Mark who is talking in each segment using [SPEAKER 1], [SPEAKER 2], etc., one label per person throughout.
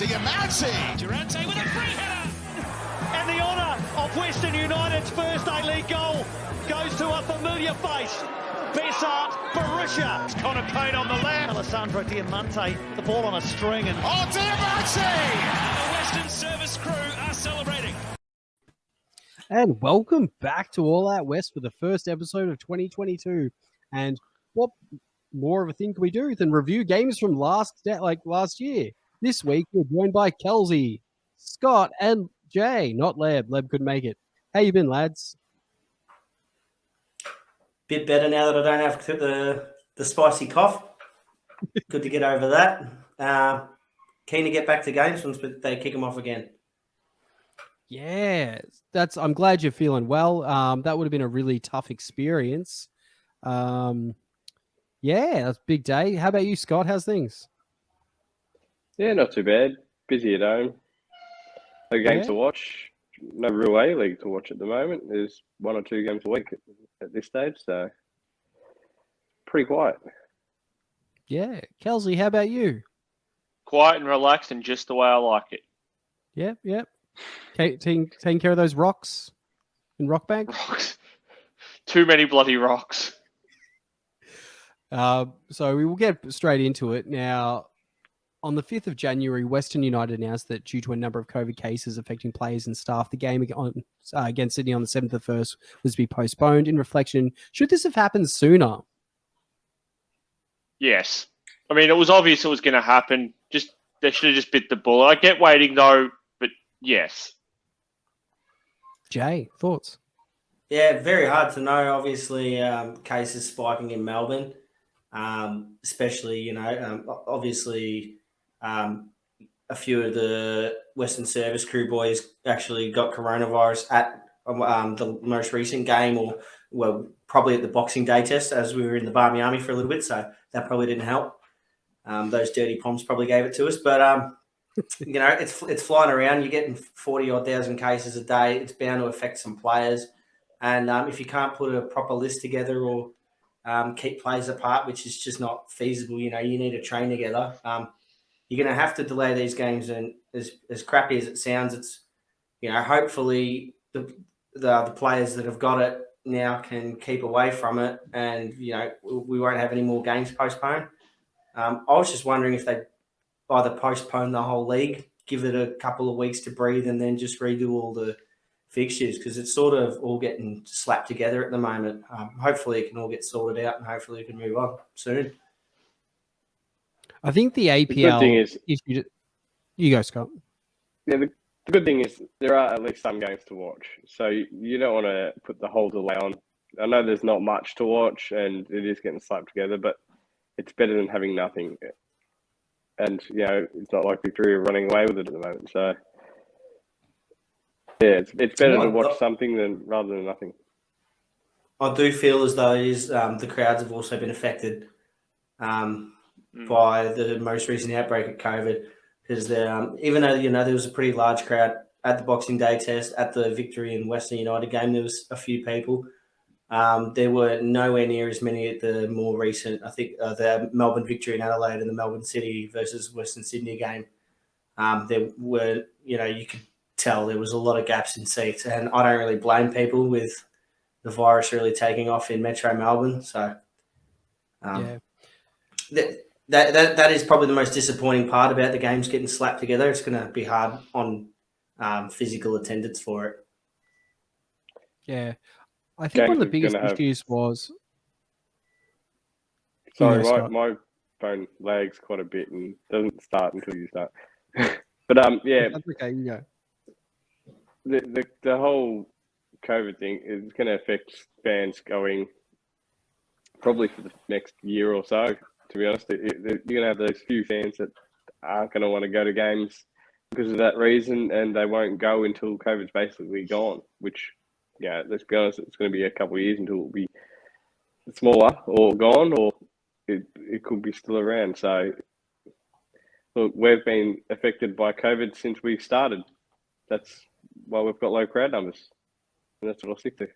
[SPEAKER 1] Diamante.
[SPEAKER 2] Durante with a free header. And the honour of Western United's first A-League goal goes to a familiar face. Bessart, Borussia. It's Connor Kane on the left. Alessandro Diamante, the ball on a string. And
[SPEAKER 1] Diamante!
[SPEAKER 2] And the Western service crew are celebrating.
[SPEAKER 3] And welcome back to All Out West for the first episode of 2022. And what more of a thing can we do than review games from last year? This week, we're joined by Kelsey, Scott, and Jay. Not Leb. Leb couldn't make it. How you been, lads?
[SPEAKER 4] Bit better now that I don't have the spicy cough. Good to get over that. Keen to get back to games once they kick them off again.
[SPEAKER 3] Yeah, I'm glad you're feeling well. That would have been a really tough experience. Yeah, that's a big day. How about you, Scott? How's things?
[SPEAKER 5] Yeah, not too bad. Busy at home. No games to watch. No real A-League to watch at the moment. There's 1 or 2 games a week at this stage, so pretty quiet.
[SPEAKER 3] Yeah. Kelsey, how about you?
[SPEAKER 6] Quiet and relaxed and just the way I like it.
[SPEAKER 3] Yep. Taking care of those rocks in Rock Bank?
[SPEAKER 6] Rocks. Too many bloody rocks.
[SPEAKER 3] So we will get straight into it. Now, on the 5th of January, Western United announced that due to a number of COVID cases affecting players and staff, the game against Sydney on the 7th of the 1st was to be postponed. In reflection, should this have happened sooner?
[SPEAKER 6] Yes. I mean, it was obvious it was going to happen. They should have just bit the bullet. I get waiting, though, but yes.
[SPEAKER 3] Jay, thoughts?
[SPEAKER 4] Yeah, very hard to know. Obviously, cases spiking in Melbourne, especially, obviously a few of the Western Service crew boys actually got coronavirus at the most recent game, or probably at the Boxing Day test, as we were in the Barmy Army for a little bit, so that probably didn't help. Those dirty Poms probably gave it to us, but it's flying around. You're getting 40-odd thousand cases a day. It's bound to affect some players, and if you can't put a proper list together or keep players apart, which is just not feasible, you need to train together. You're going to have to delay these games, and as crappy as it sounds, it's hopefully the players that have got it now can keep away from it, and we won't have any more games postponed. I was just wondering if they either postpone the whole league, give it a couple of weeks to breathe, and then just redo all the fixtures, because it's sort of all getting slapped together at the moment. Hopefully it can all get sorted out, and hopefully we can move on soon.
[SPEAKER 3] I think the APL...
[SPEAKER 5] The good thing is...
[SPEAKER 3] You go, Scott.
[SPEAKER 5] Yeah, the good thing is there are at least some games to watch, so you don't want to put the whole delay on. I know there's not much to watch, and it is getting slapped together, but it's better than having nothing. And, it's not like Victory are running away with it at the moment, so... Yeah, it's better to watch something rather than nothing.
[SPEAKER 4] I do feel as though the crowds have also been affected by the most recent outbreak of COVID, because even though there was a pretty large crowd at the Boxing Day test, at the Victory and Western United game, there was a few people. There were nowhere near as many at the more recent, I think, the Melbourne Victory in Adelaide and the Melbourne City versus Western Sydney game. There were, you could tell there was a lot of gaps in seats, and I don't really blame people with the virus really taking off in Metro Melbourne. So that is probably the most disappointing part about the games getting slapped together. It's going to be hard on physical attendance for it.
[SPEAKER 3] Yeah. I think one of the biggest issues was...
[SPEAKER 5] Sorry, my phone lags quite a bit and doesn't start until you start. But yeah.
[SPEAKER 3] That's okay, you go.
[SPEAKER 5] The whole COVID thing is going to affect fans going probably for the next year or so, to be honest. You're going to have those few fans that aren't going to want to go to games because of that reason, and they won't go until COVID's basically gone, which, let's be honest, it's going to be a couple of years until it'll be smaller or gone, or it could be still around. So, look, we've been affected by COVID since we started. That's why we've got low crowd numbers, and that's what I'll stick to.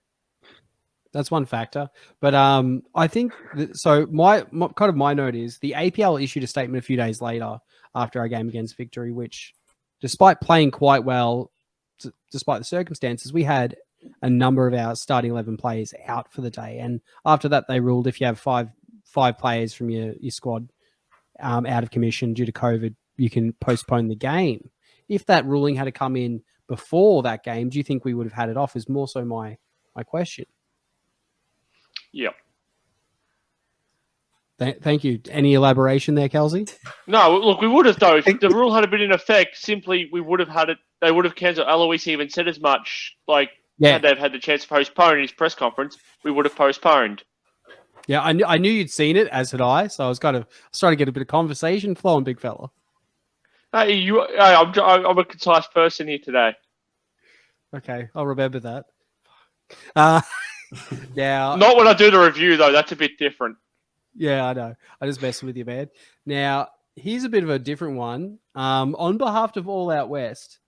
[SPEAKER 3] That's one factor. But I think so. My note is the APL issued a statement a few days later after our game against Victory, which, despite playing quite well, despite the circumstances, we had a number of our starting 11 players out for the day. And after that, they ruled if you have five players from your squad out of commission due to COVID, you can postpone the game. If that ruling had to come in before that game, do you think we would have had it off? Is more so my question.
[SPEAKER 6] Yep.
[SPEAKER 3] Thank you. Any elaboration there, Kelsey?
[SPEAKER 6] No, look, we would have though. If the rule had been in effect, simply we would have had it. They would have cancelled. Alois even said as much. Like, had they've had the chance to postpone in his press conference, we would have postponed.
[SPEAKER 3] Yeah, I knew you'd seen it, as had I. So I was trying to get a bit of conversation flowing, big fella.
[SPEAKER 6] Hey, I'm a concise person here today.
[SPEAKER 3] Okay, I'll remember that. Now,
[SPEAKER 6] not when I do the review though. That's a bit different.
[SPEAKER 3] Yeah, I know. I just messing with you, man. Now, here's a bit of a different one. On behalf of All Out West,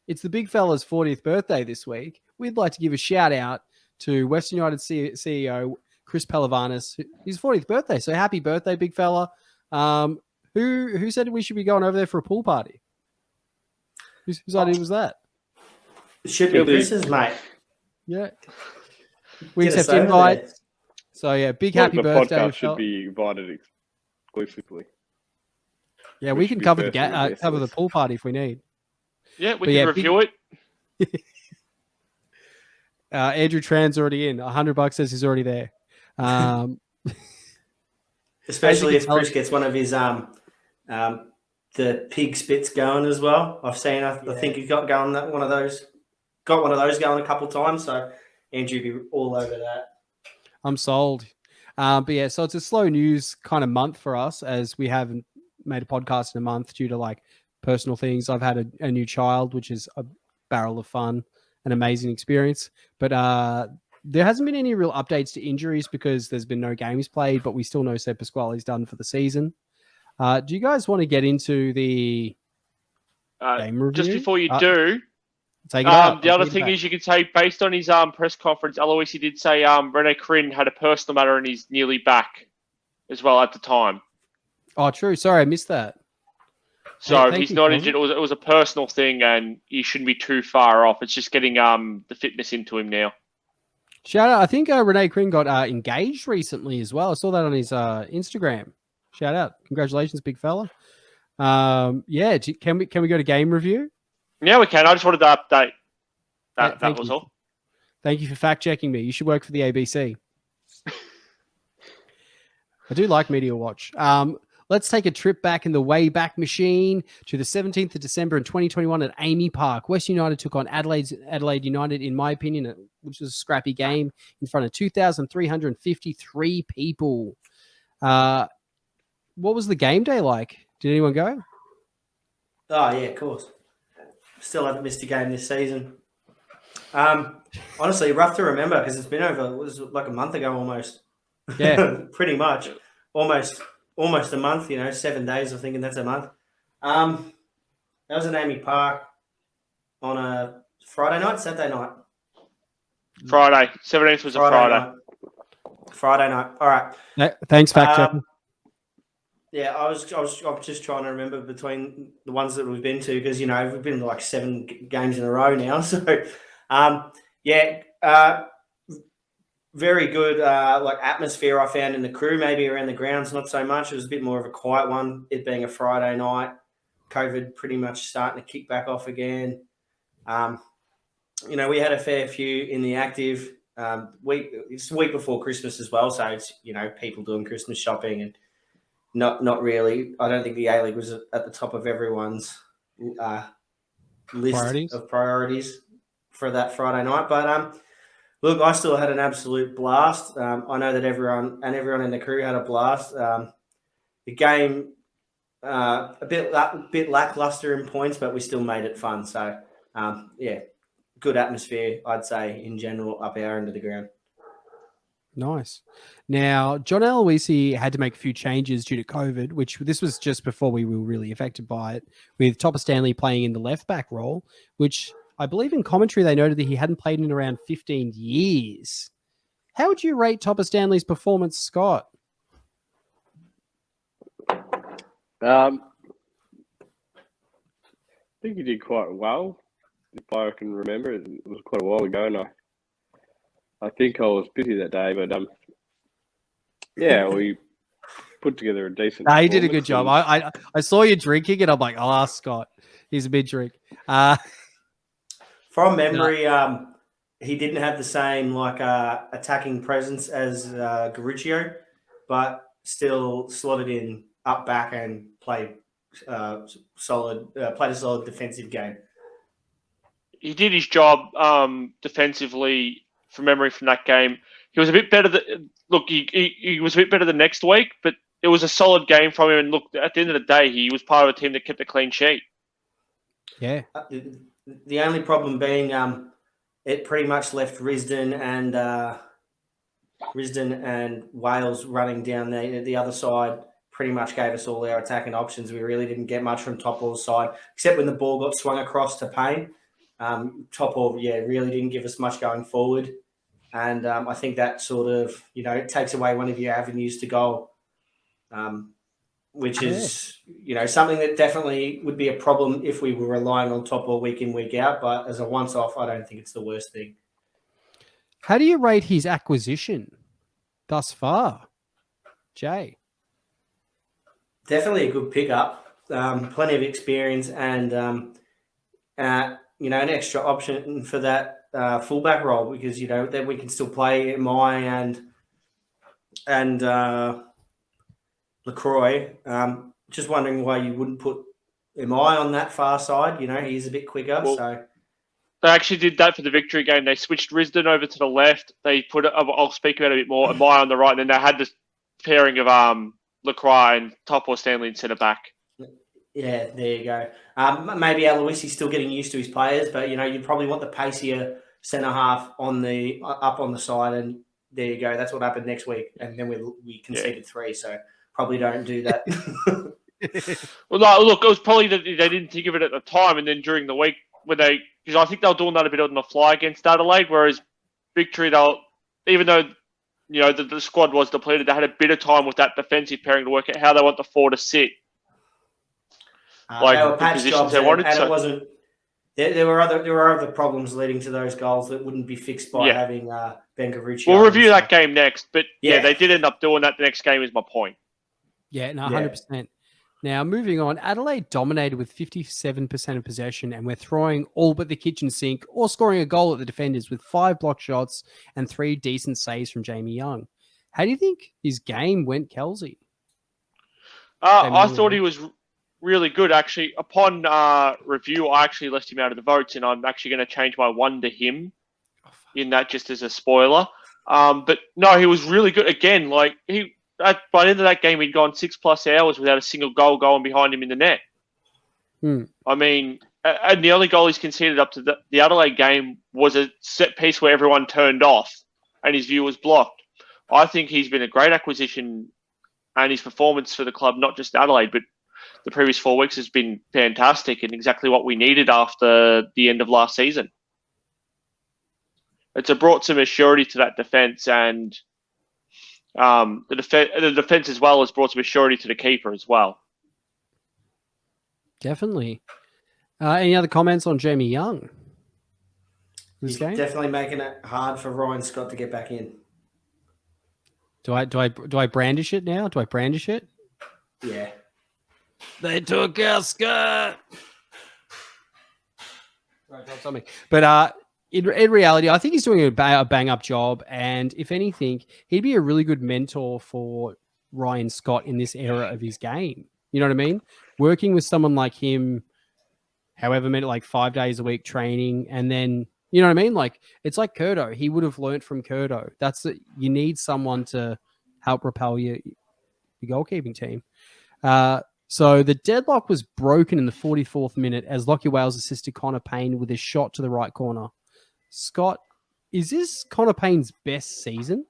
[SPEAKER 3] it's the big fella's 40th birthday this week. We'd like to give a shout out to Western United CEO Chris Pellavanis. His 40th birthday. So happy birthday, big fella. Who said we should be going over there for a pool party? Whose idea was that?
[SPEAKER 4] It should be Chris's, mate.
[SPEAKER 3] Yeah. We accept invites. So, yeah, big happy birthday.
[SPEAKER 5] The podcast should be invited exclusively.
[SPEAKER 3] Yeah, we can cover the pool party if we need.
[SPEAKER 6] Yeah, we can review it.
[SPEAKER 3] Andrew Tran's already in. $100 says he's already there.
[SPEAKER 4] Especially if Chris gets one of his the pig spits going as well. I've seen. I think he's got going one of those. Got one of those going a couple times. So Andrew be all over that.
[SPEAKER 3] I'm sold. But yeah, so it's a slow news kind of month for us as we haven't made a podcast in a month due to like personal things. I've had a new child, which is a barrel of fun, an amazing experience. But there hasn't been any real updates to injuries because there's been no games played, but we still know Seb Pasquale's done for the season. Do you guys want to get into the game review?
[SPEAKER 6] Just before you do,
[SPEAKER 3] take it out.
[SPEAKER 6] The other thing is you can say, based on his press conference, Aloisi did say Rene Krhin had a personal matter and he's nearly back as well at the time.
[SPEAKER 3] Oh, true. Sorry, I missed that.
[SPEAKER 6] So he's not injured. It was a personal thing and he shouldn't be too far off. It's just getting the fitness into him now.
[SPEAKER 3] Shout out. I think Rene Krhin got engaged recently as well. I saw that on his Instagram. Shout out. Congratulations, big fella. Yeah, can we go to game review?
[SPEAKER 6] Yeah, we can. I just wanted to update. That was all.
[SPEAKER 3] Thank you for fact-checking me. You should work for the ABC. I do like Media Watch. Let's take a trip back in the Wayback Machine to the 17th of December in 2021 at Amy Park. Western United took on Adelaide United, in my opinion, which was a scrappy game in front of 2,353 people. What was the game day like? Did anyone go?
[SPEAKER 4] Oh, yeah, of course. Still haven't missed a game this season. Honestly, rough to remember because it's been it was like a month ago almost.
[SPEAKER 3] Yeah.
[SPEAKER 4] Pretty much. Almost a month, 7 days, I'm thinking that's a month. That was at Amy Park on a Friday night, Saturday night?
[SPEAKER 6] Friday. 17th was a Friday.
[SPEAKER 4] Friday night. All right.
[SPEAKER 3] Thanks, fact checking.
[SPEAKER 4] Yeah, I was just trying to remember between the ones that we've been to because we've been to like 7 games in a row now. So, very good like atmosphere I found in the crew. Maybe around the grounds, not so much. It was a bit more of a quiet one. It being a Friday night, COVID pretty much starting to kick back off again. We had a fair few in the active week. It's the week before Christmas as well, so it's people doing Christmas shopping and. Not really. I don't think the A-League was at the top of everyone's list of priorities for that Friday night. But look, I still had an absolute blast. I know that everyone in the crew had a blast. The game a bit lackluster in points, but we still made it fun. So good atmosphere, I'd say in general up our end of the ground.
[SPEAKER 3] Nice. Now, John Aloisi had to make a few changes due to COVID, which this was just before we were really affected by it, with Topper Stanley playing in the left-back role, which I believe in commentary they noted that he hadn't played in around 15 years. How would you rate Topper Stanley's performance, Scott?
[SPEAKER 5] think he did quite well, if I can remember. It was quite a while ago, and I think I was busy that day, but yeah, we put together a decent.
[SPEAKER 3] He did a good job. I saw you drinking, and I'm like, oh, Scott, he's a big drink.
[SPEAKER 4] From memory, he didn't have the same attacking presence as Garuccio, but still slotted in up back and played played a solid defensive game.
[SPEAKER 6] He did his job defensively. From memory from that game, he was a bit better. He was a bit better the next week, but it was a solid game from him. And look, at the end of the day, he was part of a team that kept a clean sheet.
[SPEAKER 3] Yeah.
[SPEAKER 4] The only problem being, it pretty much left Risdon and Wales running down the other side. Pretty much gave us all our attacking options. We really didn't get much from Topol's side, except when the ball got swung across to Payne. Topol, really didn't give us much going forward. And I think that sort of, it takes away one of your avenues to goal, which is, something that definitely would be a problem if we were relying on Topol week in, week out. But as a once-off, I don't think it's the worst thing.
[SPEAKER 3] How do you rate his acquisition thus far, Jay?
[SPEAKER 4] Definitely a good pickup. Plenty of experience and, an extra option for that fullback role because, then we can still play Mai and LaCroix. Just wondering why you wouldn't put Mai on that far side. He's a bit quicker. So
[SPEAKER 6] they actually did that for the Victory game. They switched Risdon over to the left. They put I'll speak about it a bit more. Mai on the right, and then they had this pairing of LaCroix and Topol Stanley in centre back.
[SPEAKER 4] Yeah, there you go. Maybe Aloisi's still getting used to his players, but you'd probably want the pacier centre half up on the side, and there you go. That's what happened next week, and then we conceded 3, so probably don't do that.
[SPEAKER 6] Well, no, look, it was probably that they didn't think of it at the time, and then during the week because I think they were doing that a bit on the fly against Adelaide, whereas Victory, even though the squad was depleted, they had a bit of time with that defensive pairing to work out how they want the 4 to sit.
[SPEAKER 4] They were patch jobs, and it wasn't. There were other problems leading to those goals that wouldn't be fixed by having Ben Garuccio.
[SPEAKER 6] We'll review that game next, but they did end up doing that. The next game is my point.
[SPEAKER 3] Yeah, no, 100%. Now, moving on, Adelaide dominated with 57% of possession, and we're throwing all but the kitchen sink or scoring a goal at the defenders with 5 block shots and 3 decent saves from Jamie Young. How do you think his game went, Kelsey?
[SPEAKER 6] I thought he was really good, actually. Upon review, I actually left him out of the votes, and I'm actually going to change my 1 to him in that just as a spoiler. But no, he was really good. Again, by the end of that game, he'd gone 6+ hours without a single goal going behind him in the net. I mean, and the only goal he's conceded up to the Adelaide game was a set piece where everyone turned off and his view was blocked. I think he's been a great acquisition, and his performance for the club, not just Adelaide, but the previous 4 weeks has been fantastic and exactly what we needed after the end of last season. It's brought some assurity to that defence, and the defence as well has brought some assurity to the keeper as well.
[SPEAKER 3] Definitely. Any other comments on Jamie Young?
[SPEAKER 4] He's definitely making it hard for Ryan Scott to get back in.
[SPEAKER 3] Do I brandish it now? Do I brandish it?
[SPEAKER 4] Yeah.
[SPEAKER 3] They took our Scott. Right, drop something. But in reality, I think he's doing a bang-up job. And if anything, he'd be a really good mentor for Ryan Scott in this era of his game. You know what I mean? Working with someone like him, however many, 5 days a week training, and then, you know what I mean? It's like Curdo. He would have learnt from Curdo. You need someone to help propel your goalkeeping team. So the deadlock was broken in the 44th minute as Lachie Wales assisted Connor Payne with a shot to the right corner. Scott, is this Connor Payne's best season?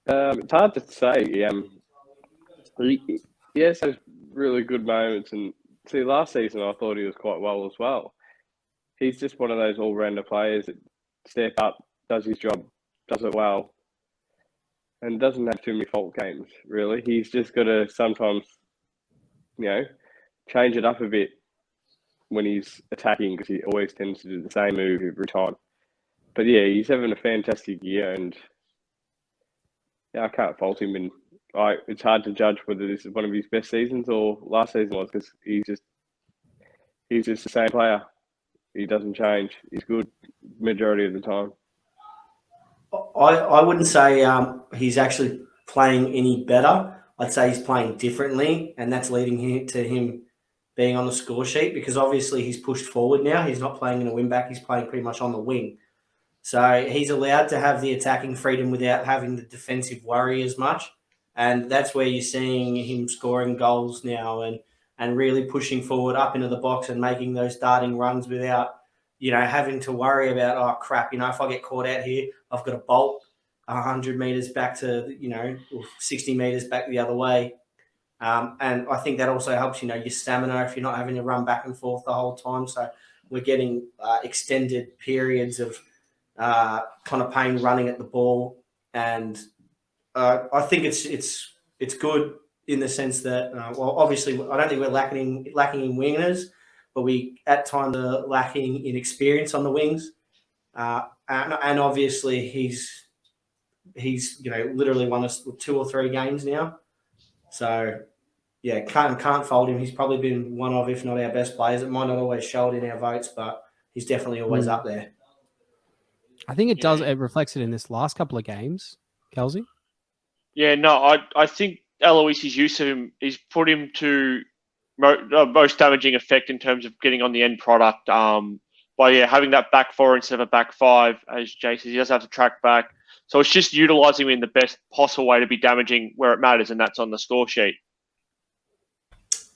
[SPEAKER 5] It's hard to say. He has those really good moments. And see, last season I thought he was quite well as well. He's just one of those all-rounder players that step up, does his job, does it well, and doesn't have too many fault games, really. He's just got to sometimes, change it up a bit when he's attacking, because he always tends to do the same move every time. But yeah, he's having a fantastic year, and I can't fault him. And it's hard to judge whether this is one of his best seasons or last season was, because he's just the same player. He doesn't change. He's good majority of the time.
[SPEAKER 4] I wouldn't say he's actually playing any better. I'd say he's playing differently, and that's leading to him being on the score sheet, because obviously he's pushed forward now. He's not playing in a wing back. He's playing pretty much on the wing. So he's allowed to have the attacking freedom without having the defensive worry as much. And that's where you're seeing him scoring goals now and really pushing forward up into the box and making those darting runs without, having to worry about, oh, crap, if I get caught out here, I've got to bolt 100 metres back to, 60 metres back the other way. And I think that also helps, your stamina if you're not having to run back and forth the whole time. So we're getting extended periods of kind of pain running at the ball. And I think it's good in the sense that, obviously, I don't think we're lacking in wingers, but we at times are lacking in experience on the wings. And obviously, he's literally won us 2 or 3 games now. So, yeah, can't fault him. He's probably been one of, if not our best players. It might not always show it in our votes, but he's definitely always up there.
[SPEAKER 3] I think it does. It reflects it in this last couple of games, Kelsey.
[SPEAKER 6] Yeah, no, I think Eloise's use of him is put him to most damaging effect in terms of getting on the end product. By having that back 4 instead of a back 5, as Jay says, he doesn't have to track back. So it's just utilising him in the best possible way to be damaging where it matters, and that's on the score sheet.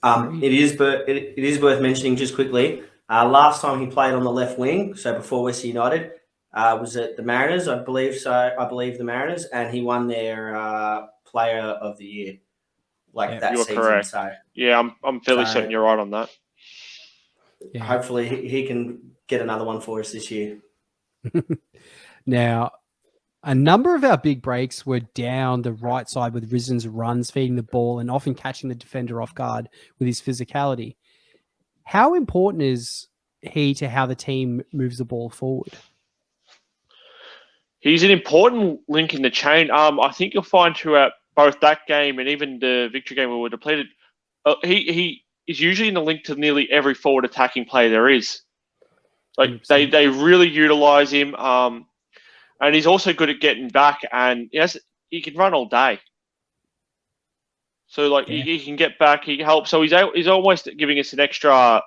[SPEAKER 4] It is worth mentioning just quickly. Last time he played on the left wing, so before West United, was at the Mariners, I believe. So I believe the Mariners, and he won their Player of the Year, that
[SPEAKER 6] you're
[SPEAKER 4] season.
[SPEAKER 6] Correct.
[SPEAKER 4] So
[SPEAKER 6] yeah, I'm fairly certain you're right on that.
[SPEAKER 3] Yeah.
[SPEAKER 4] Hopefully he can get another one for us this year.
[SPEAKER 3] Now, a number of our big breaks were down the right side with Risen's runs, feeding the ball, and often catching the defender off guard with his physicality. How important is he to how the team moves the ball forward?
[SPEAKER 6] He's an important link in the chain. I think you'll find throughout both that game and even the victory game where we're depleted, he is usually in the link to nearly every forward attacking player there is. They really utilise him. And he's also good at getting back, and he can run all day. So he can get back, he helps. So he's almost giving us an extra,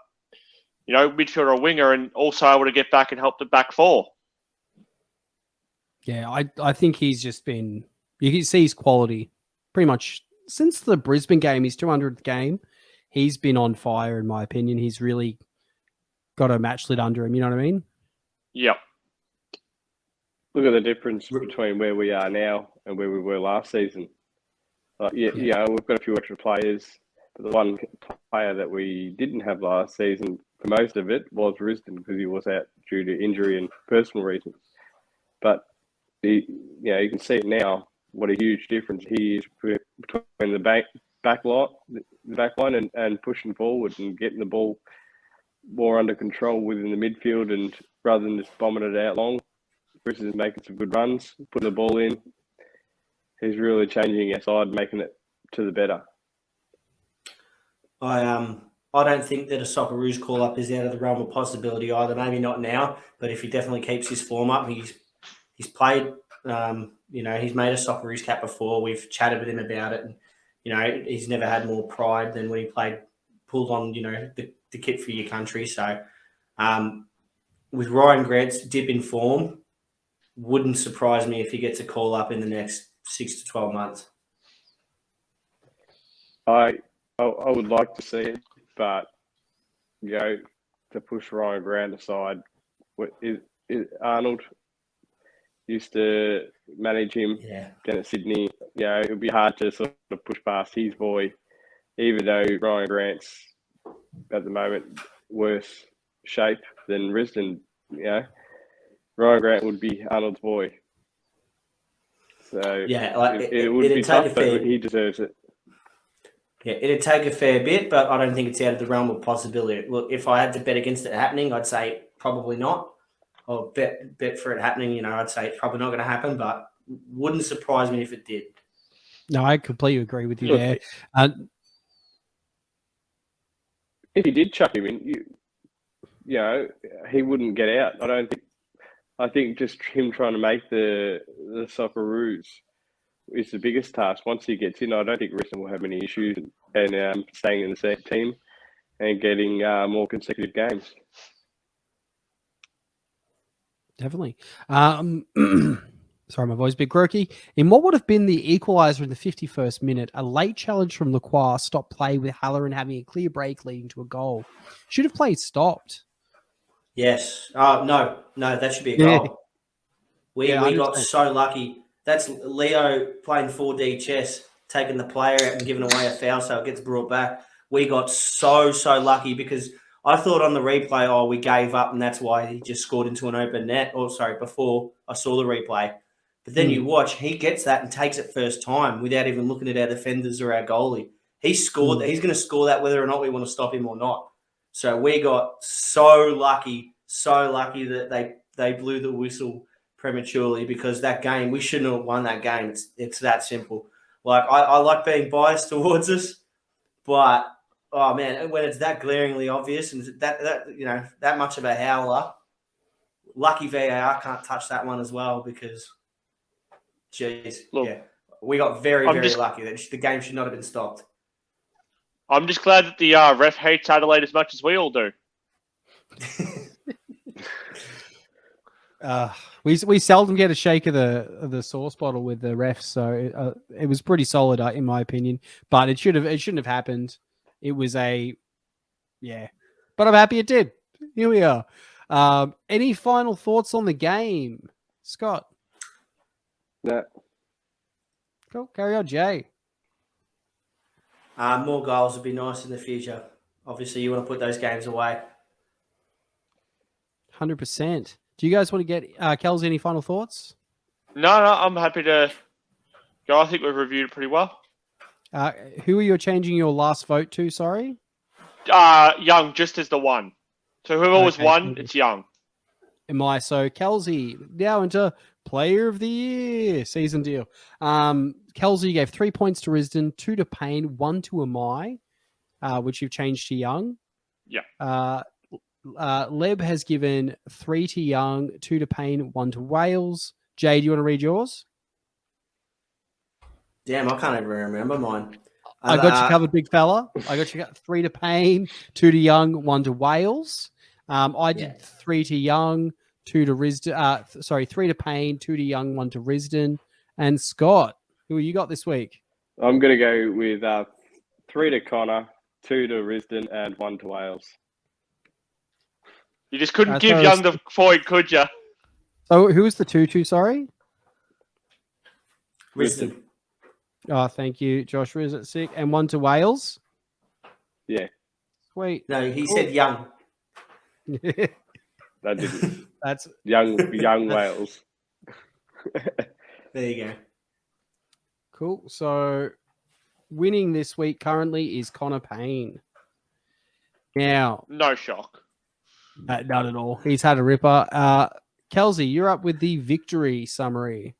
[SPEAKER 6] midfielder or winger, and also able to get back and help the back 4.
[SPEAKER 3] Yeah, I think he's just been, you can see his quality pretty much since the Brisbane game, his 200th game. He's been on fire, in my opinion. He's really got a match lit under him, you know what I mean?
[SPEAKER 6] Yep.
[SPEAKER 5] Look at the difference between where we are now and where we were last season. We've got a few extra players, but the one player that we didn't have last season for most of it was Risdon, because he was out due to injury and personal reasons. But you can see it now, what a huge difference he is between the back line and pushing forward and getting the ball more under control within the midfield, and rather than just bombing it out long. Chris is making some good runs, putting the ball in. He's really changing our side, making it to the better.
[SPEAKER 4] I don't think that a Socceroos call-up is out of the realm of possibility either. Maybe not now, but if he definitely keeps his form up, he's played, he's made a Socceroos cap before. We've chatted with him about it. And, he's never had more pride than when he pulled on, the kit for your country. So with Ryan Grant's dip in form, wouldn't surprise me if he gets a call-up in the next 6 to 12 months.
[SPEAKER 5] I would like to see it, but to push Ryan Grant aside, Arnold used to manage him down at Sydney. It would be hard to sort of push past his boy, even though Ryan Grant's at the moment worse shape than Risdon. Ryan Grant would be Arnold's boy. So it would be tough, but he deserves it.
[SPEAKER 4] Yeah, it'd take a fair bit, but I don't think it's out of the realm of possibility. Look, if I had to bet against it happening, I'd say probably not. Or bet for it happening, I'd say it's probably not going to happen, but wouldn't surprise me if it did.
[SPEAKER 3] No, I completely agree with you
[SPEAKER 5] Look,
[SPEAKER 3] there.
[SPEAKER 5] If you did chuck him in, he wouldn't get out. I think just him trying to make the Socceroos is the biggest task. Once he gets in, I don't think Riston will have any issues and staying in the same team and getting more consecutive games.
[SPEAKER 3] Definitely. Sorry, my voice is a bit croaky. In what would have been the equaliser in the 51st minute, a late challenge from Lacroix stopped play with Halloran having a clear break leading to a goal. Should have played stopped.
[SPEAKER 4] Yes. No, that should be a goal. We got so lucky. That's Leo playing 4D chess, taking the player out and giving away a foul so it gets brought back. We got so lucky because I thought on the replay, we gave up and that's why he just scored into an open net. Before I saw the replay. But then you watch, he gets that and takes it first time without even looking at our defenders or our goalie. He scored that. He's going to score that whether or not we want to stop him or not. So we got so lucky that they blew the whistle prematurely because that game, we shouldn't have won that game. It's that simple. Like, I like being biased towards us, but, oh, man, when it's that glaringly obvious and that much of a howler, lucky VAR can't touch that one as well because, geez, we got very lucky. That the game should not have been stopped.
[SPEAKER 6] I'm just glad that the ref hates Adelaide as much as we all do.
[SPEAKER 3] We seldom get a shake of the sauce bottle with the refs, so it was pretty solid in my opinion. But it shouldn't have happened. It was but I'm happy it did. Here we are. Any final thoughts on the game, Scott?
[SPEAKER 5] No.
[SPEAKER 3] Cool. Carry on, Jay.
[SPEAKER 4] More goals would be nice in the future. Obviously, you want to put those games away.
[SPEAKER 3] 100%. Do you guys want to get Kels any final thoughts?
[SPEAKER 6] No, I'm happy to go. I think we've reviewed it pretty well.
[SPEAKER 3] Who are you changing your last vote to? Sorry,
[SPEAKER 6] Young, just as the one. So whoever was one, it's Young.
[SPEAKER 3] So Kelsey now into Player of the Year season deal. Kelsey gave 3 points to Risdon, 2 to Payne, 1 to Amai, which you've changed to Young.
[SPEAKER 6] Yeah.
[SPEAKER 3] Leb has given 3 to Young, 2 to Payne, 1 to Wales. Jay, do you want to read yours?
[SPEAKER 4] Damn, I can't even remember mine.
[SPEAKER 3] I got you covered, big fella. I got you 3 to Payne, 2 to Young, 1 to Wales. I did 3 to Young, 2 to Risdon. 3 to Payne, 2 to Young, 1 to Risdon. And Scott, who you got this week?
[SPEAKER 5] I'm going to go with 3 to Connor, 2 to Risdon, and 1 to Wales.
[SPEAKER 6] You just couldn't give Young the point, could you?
[SPEAKER 3] So who was the 2-2, sorry?
[SPEAKER 4] Risdon.
[SPEAKER 3] Oh, thank you, Josh. Is it sick? And 1 to Wales?
[SPEAKER 5] Yeah.
[SPEAKER 3] Sweet.
[SPEAKER 4] No, he said Young.
[SPEAKER 5] That didn't.
[SPEAKER 3] That's
[SPEAKER 5] young Wales.
[SPEAKER 4] There you go.
[SPEAKER 3] Cool. So winning this week currently is Connor Payne. Now,
[SPEAKER 6] no shock.
[SPEAKER 3] Not at all. He's had a ripper. Kelsey, you're up with the victory summary.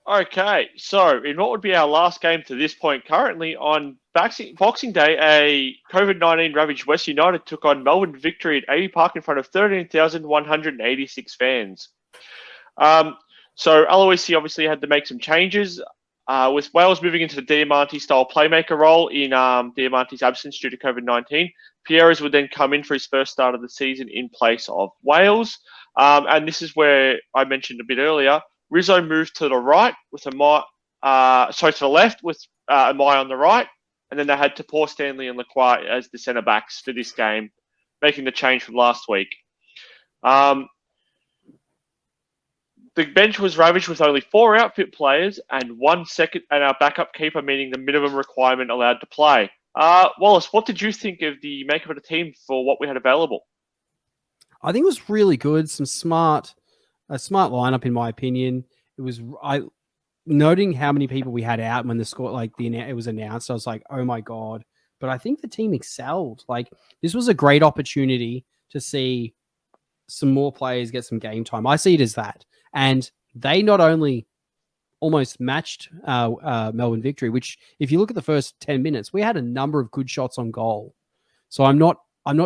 [SPEAKER 6] Okay, so in what would be our last game to this point currently, on Boxing Day, a COVID-19 ravaged West United took on Melbourne Victory at AB Park in front of 13,186 fans. So Aloisi obviously had to make some changes, with Wales moving into the Diamante-style playmaker role in Diamante's absence due to COVID-19. Pierres would then come in for his first start of the season in place of Wales. And this is where I mentioned a bit earlier, Rizzo moved to the right with to the left with Amai on the right, and then they had Tapor, Stanley, and Lacroix as the centre backs for this game, making the change from last week. The bench was ravaged with only 4 outfit players and 1 second, and our backup keeper, meaning the minimum requirement allowed to play. Wallace, what did you think of the makeup of the team for what we had available?
[SPEAKER 3] I think it was really good. A smart lineup, in my opinion. It was noting how many people we had out when the score, like it was announced, I was like, oh my God. But I think the team excelled. Like, this was a great opportunity to see some more players get some game time. I see it as that. And they not only almost matched Melbourne Victory, which if you look at the first 10 minutes, we had a number of good shots on goal. So I'm not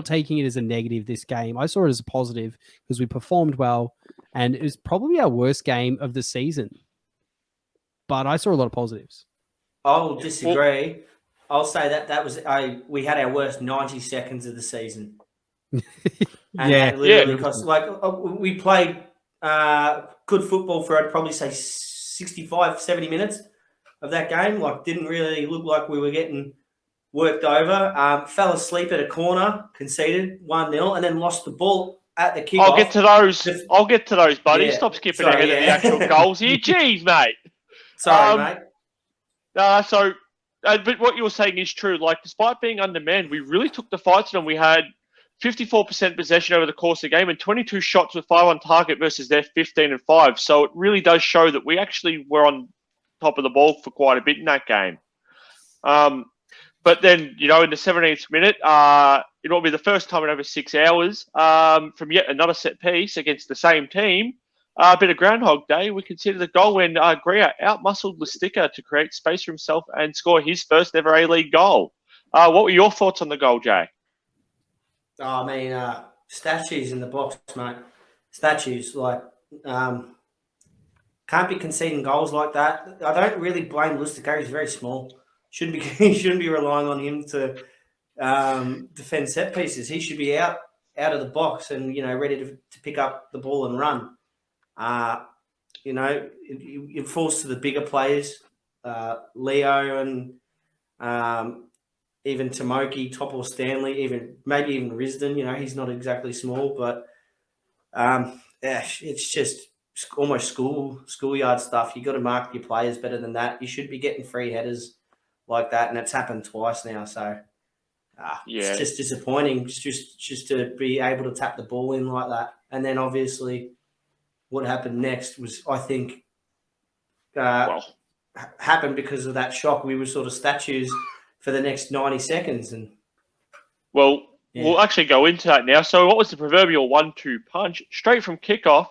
[SPEAKER 3] taking it as a negative this game. I saw it as a positive because we performed well, and it was probably our worst game of the season. But I saw a lot of positives.
[SPEAKER 4] I'll disagree. I'll say that was we had our worst 90 seconds of the season. And that literally because we played good football for I'd probably say 65, 70 minutes of that game. Like, didn't really look like we were getting worked over. Fell asleep at a corner, conceded 1-0, and then lost the ball at the kickoff.
[SPEAKER 6] I'll get to those, buddy.
[SPEAKER 4] Yeah.
[SPEAKER 6] Stop skipping ahead of the actual goals here. Jeez, mate.
[SPEAKER 4] Sorry, mate.
[SPEAKER 6] But what you were saying is true. Like, despite being undermanned, we really took the fight to them. We had 54% possession over the course of the game and 22 shots with 5 on target versus their 15 and 5. So it really does show that we actually were on top of the ball for quite a bit in that game. But then, in the 17th minute, it will be the first time in over 6 hours from yet another set piece against the same team. A bit of Groundhog Day. We consider the goal when Greer outmuscled Lustica to create space for himself and score his first ever A-League goal. What were your thoughts on the goal, Jay?
[SPEAKER 4] I mean, statues in the box, mate. Statues, like, can't be conceding goals like that. I don't really blame Lustica. He's very small. He shouldn't be relying on him to defend set pieces. He should be out of the box and ready to pick up the ball and run. It falls to the bigger players, Leo and even Tomoki, Topor Stanley, maybe even Risdon. He's not exactly small, but it's just almost schoolyard stuff. You got to mark your players better than that. You should be getting free headers like that, and it's happened twice now. So it's just disappointing, just to be able to tap the ball in like that. And then obviously, what happened next was, I think, happened because of that shock. We were sort of statues for the next 90 seconds, and
[SPEAKER 6] we'll actually go into that now. So, what was the proverbial 1-2 punch straight from kickoff?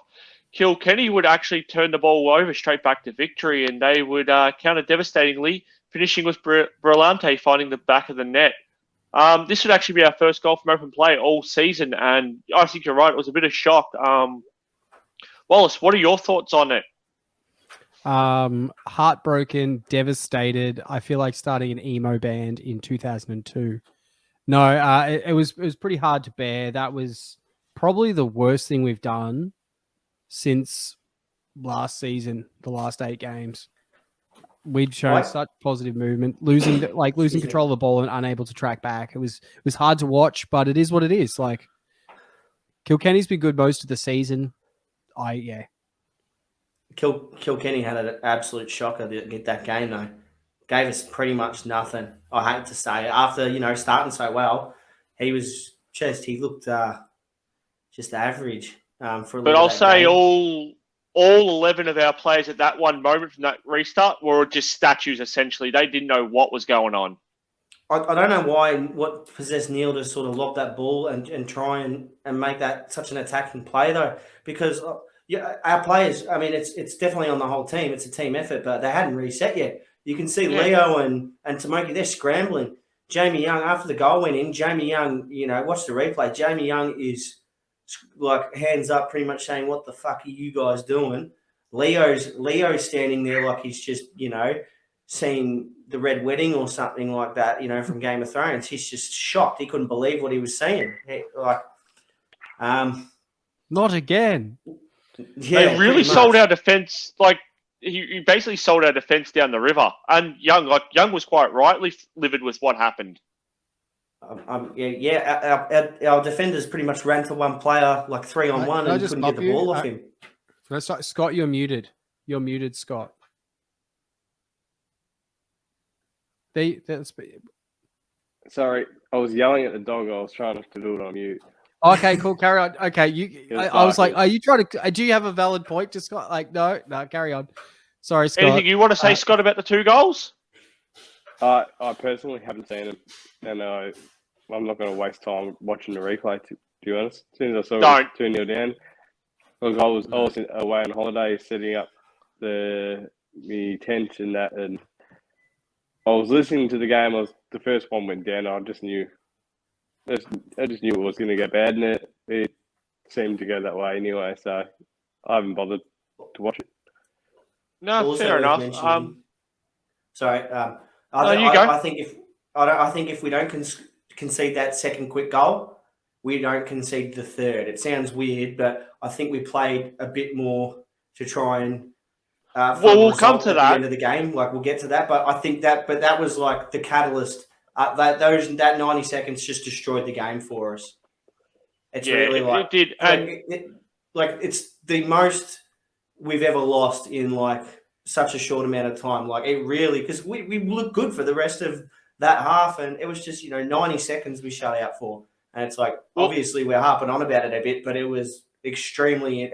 [SPEAKER 6] Kilkenny would actually turn the ball over straight back to Victory, and they would counter devastatingly, finishing with Brillante finding the back of the net. This would actually be our first goal from open play all season, and I think you're right. It was a bit of shock. Wallace, what are your thoughts on it?
[SPEAKER 3] Heartbroken, devastated. I feel like starting an emo band in 2002. No, it was pretty hard to bear. That was probably the worst thing we've done since last season, the last 8 games. We'd shown such positive movement, losing control of the ball and unable to track back. It was hard to watch, but it is what it is. Like, Kilkenny's been good most of the season.
[SPEAKER 4] Kilkenny had an absolute shocker to get that game, though. Gave us pretty much nothing. I hate to say it. After starting so well, he looked just average for.
[SPEAKER 6] But I'll say all 11 of our players at that one moment from that restart were just statues. Essentially, they didn't know what was going on.
[SPEAKER 4] I don't know what possessed Neil to sort of lob that ball and try and make that such an attacking play, though, because our players, I mean, it's definitely on the whole team. It's a team effort, but they hadn't reset yet. You can see Leo and Tomoki, they're scrambling. Jamie Young, after the goal went in, Jamie Young, watch the replay. Jamie Young is like hands up, pretty much saying, "What the fuck are you guys doing?" Leo's standing there like he's just, seen the Red Wedding or something like that, from Game of Thrones. He's just shocked. He couldn't believe what he was seeing.
[SPEAKER 3] Not again.
[SPEAKER 6] Yeah, they really sold our defence. Like, he basically sold our defence down the river. And Young was quite rightly livid with what happened.
[SPEAKER 4] Our defenders pretty much ran for one player, like 3-on-1, and couldn't get the ball off him.
[SPEAKER 3] Scott, you're muted. You're muted, Scott.
[SPEAKER 5] Sorry, I was yelling at the dog. I was trying to do it on mute.
[SPEAKER 3] Okay, cool. Carry on. Okay, I was like, are you trying to? Do you have a valid point, to Scott? Like, no, carry on. Sorry, Scott.
[SPEAKER 6] Anything you want to say, Scott, about the 2 goals?
[SPEAKER 5] I personally haven't seen them, and I'm not going to waste time watching the replay, to be honest. As soon as I saw it 2-0 down, look, I was away on holiday setting up the tent and that, and I was listening to the game. The first one went down. I just knew it was going to get bad, and it seemed to go that way anyway. So I haven't bothered to watch it.
[SPEAKER 6] No,
[SPEAKER 4] Also
[SPEAKER 6] fair enough.
[SPEAKER 4] I think if we don't concede that second quick goal, we don't concede the third. It sounds weird, but I think we played a bit more to try and.
[SPEAKER 6] We'll come to
[SPEAKER 4] at
[SPEAKER 6] that
[SPEAKER 4] the end of the game. Like we'll get to that, but I think that was like the catalyst. That 90 seconds just destroyed the game for us. It's really like
[SPEAKER 6] it did.
[SPEAKER 4] It's the most we've ever lost in like such a short amount of time. Like it really, because we looked good for the rest of that half, and it was just 90 seconds we shut out for, and it's like obviously we're harping on about it a bit, but it was an extremely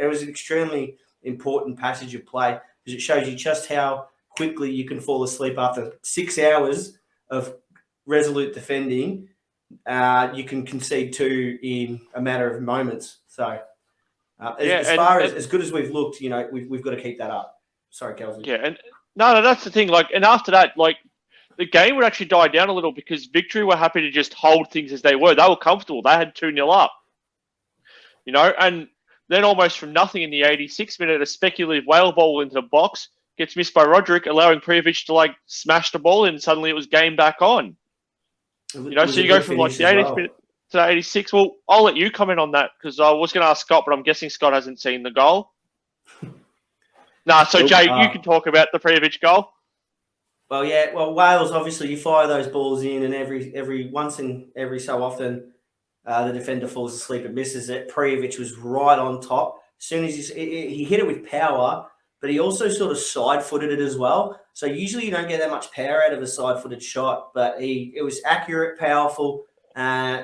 [SPEAKER 4] important passage of play because it shows you just how quickly you can fall asleep after 6 hours of resolute defending. You can concede 2 in a matter of moments. So as good as we've looked, we've got to keep that up. Sorry, Kelsey.
[SPEAKER 6] Yeah, and no, that's the thing. Like, and after that, like, the game would actually die down a little because Victory were happy to just hold things as they were. They were comfortable. They had 2-0 up. And then almost from nothing in the 86th minute, a speculative whale ball into the box gets missed by Roderick, allowing Prijovic to smash the ball, and suddenly it was game back on. So you go from the 80th minute to the 86th. Well, I'll let you comment on that because I was going to ask Scott, but I'm guessing Scott hasn't seen the goal. So Jay, you can talk about the Prijovic goal.
[SPEAKER 4] Well, yeah. Well, Wales, obviously, you fire those balls in, and every so often, the defender falls asleep and misses it. Prijovic was right on top. As soon as he hit it with power, but he also sort of side-footed it as well. So usually you don't get that much power out of a side-footed shot, but it was accurate, powerful,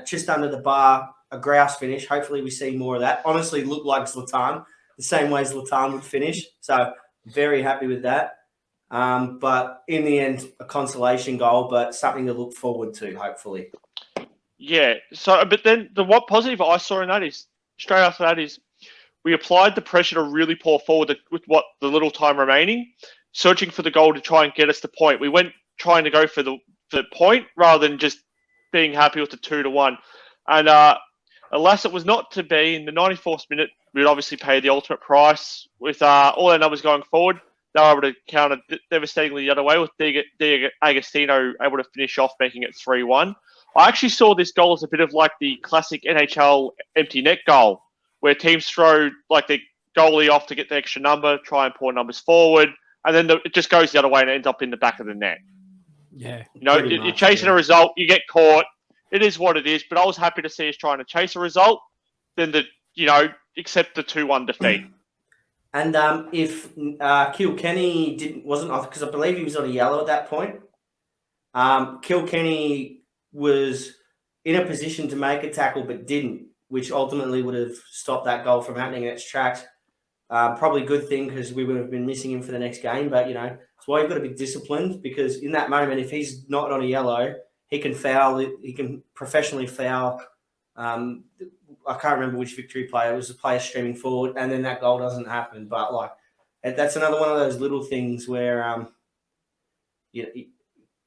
[SPEAKER 4] just under the bar, a grouse finish. Hopefully we see more of that. Honestly, looked like Zlatan, the same way Zlatan would finish. So very happy with that. But in the end, a consolation goal, but something to look forward to, hopefully.
[SPEAKER 6] Yeah. So, but then what positive I saw in that is, straight after that is, we applied the pressure to really pour forward with the little time remaining, searching for the goal to try and get us the point. We went trying to go for the point rather than just being happy with the 2-1. And alas, it was not to be. In the 94th minute, we'd obviously pay the ultimate price with all our numbers going forward. They were able to counter devastatingly the other way with Diego Agostino able to finish off, making it 3-1. I actually saw this goal as a bit of like the classic NHL empty net goal, where teams throw like the goalie off to get the extra number, try and pour numbers forward, and then it just goes the other way and ends up in the back of the net.
[SPEAKER 3] Yeah.
[SPEAKER 6] You're chasing a result, you get caught. It is what it is, but I was happy to see us trying to chase a result than accept the 2-1 defeat.
[SPEAKER 4] And if Kilkenny wasn't off, because I believe he was on a yellow at that point, Kilkenny was in a position to make a tackle but didn't, which ultimately would have stopped that goal from happening in its tracks. Probably a good thing because we would have been missing him for the next game. But, that's why you've got to be disciplined, because in that moment, if he's not on a yellow, he can foul. He can professionally foul. I can't remember which Victory player. It was a player streaming forward, and then that goal doesn't happen. But, that's another one of those little things where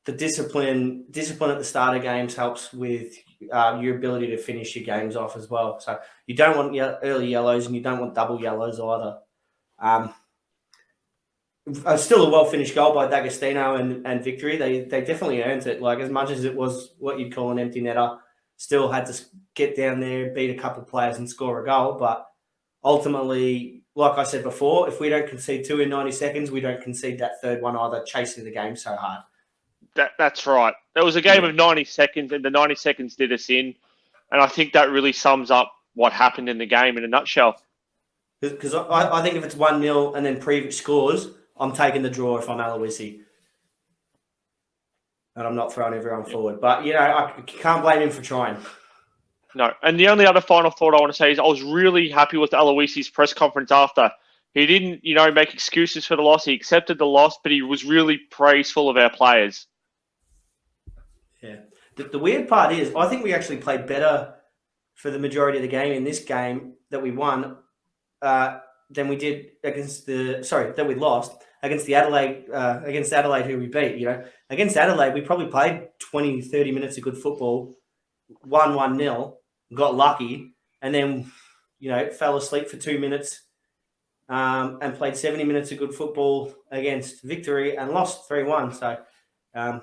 [SPEAKER 4] the discipline at the start of games helps with your ability to finish your games off as well. So you don't want early yellows, and you don't want double yellows either. Still a well-finished goal by D'Agostino and Victory. They definitely earned it. Like, as much as it was what you'd call an empty netter, still had to get down there, beat a couple of players and score a goal. But ultimately, like I said before, if we don't concede 2 in 90 seconds, we don't concede that third one either, chasing the game so hard.
[SPEAKER 6] That's right. It was a game of 90 seconds, and the 90 seconds did us in. And I think that really sums up what happened in the game in a nutshell.
[SPEAKER 4] Because I think if it's 1-0 and then Prijovic scores, I'm taking the draw if I'm Aloisi. And I'm not throwing everyone forward. But, I can't blame him for trying.
[SPEAKER 6] No. And the only other final thought I want to say is I was really happy with Aloisi's press conference after. He didn't, make excuses for the loss. He accepted the loss, but he was really praiseful of our players.
[SPEAKER 4] Yeah. The weird part is, I think we actually played better for the majority of the game in this game that we won than we did that we lost against Adelaide, who we beat. Against Adelaide, we probably played 20, 30 minutes of good football, won 1-0, got lucky, and then, fell asleep for 2 minutes and played 70 minutes of good football against Victory and lost 3-1. So
[SPEAKER 3] I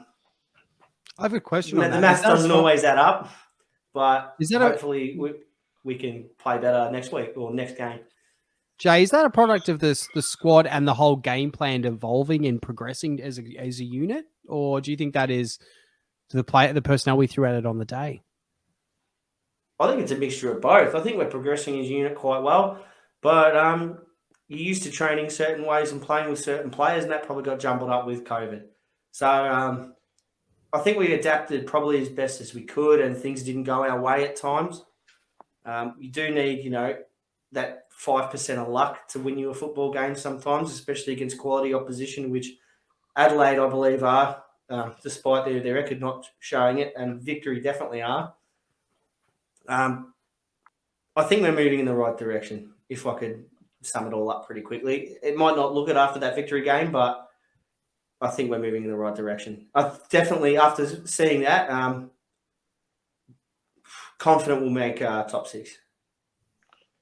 [SPEAKER 3] have a question on that.
[SPEAKER 4] The math doesn't always add up, but hopefully we can play better next week or next game.
[SPEAKER 3] Jay, is that a product of the squad and the whole game plan evolving and progressing as a unit, or do you think that is the personnel we threw at it on the day?
[SPEAKER 4] I think it's a mixture of both. I think we're progressing as a unit quite well, but you're used to training certain ways and playing with certain players, and that probably got jumbled up with COVID. So I think we adapted probably as best as we could, and things didn't go our way at times. You do need, that 5% of luck to win you a football game sometimes, especially against quality opposition, which Adelaide, I believe, are, despite their record not showing it, and Victory definitely are. I think we're moving in the right direction, if I could sum it all up pretty quickly. It might not look it after that Victory game, but I think we're moving in the right direction. I definitely, after seeing that, confident we'll make top 6.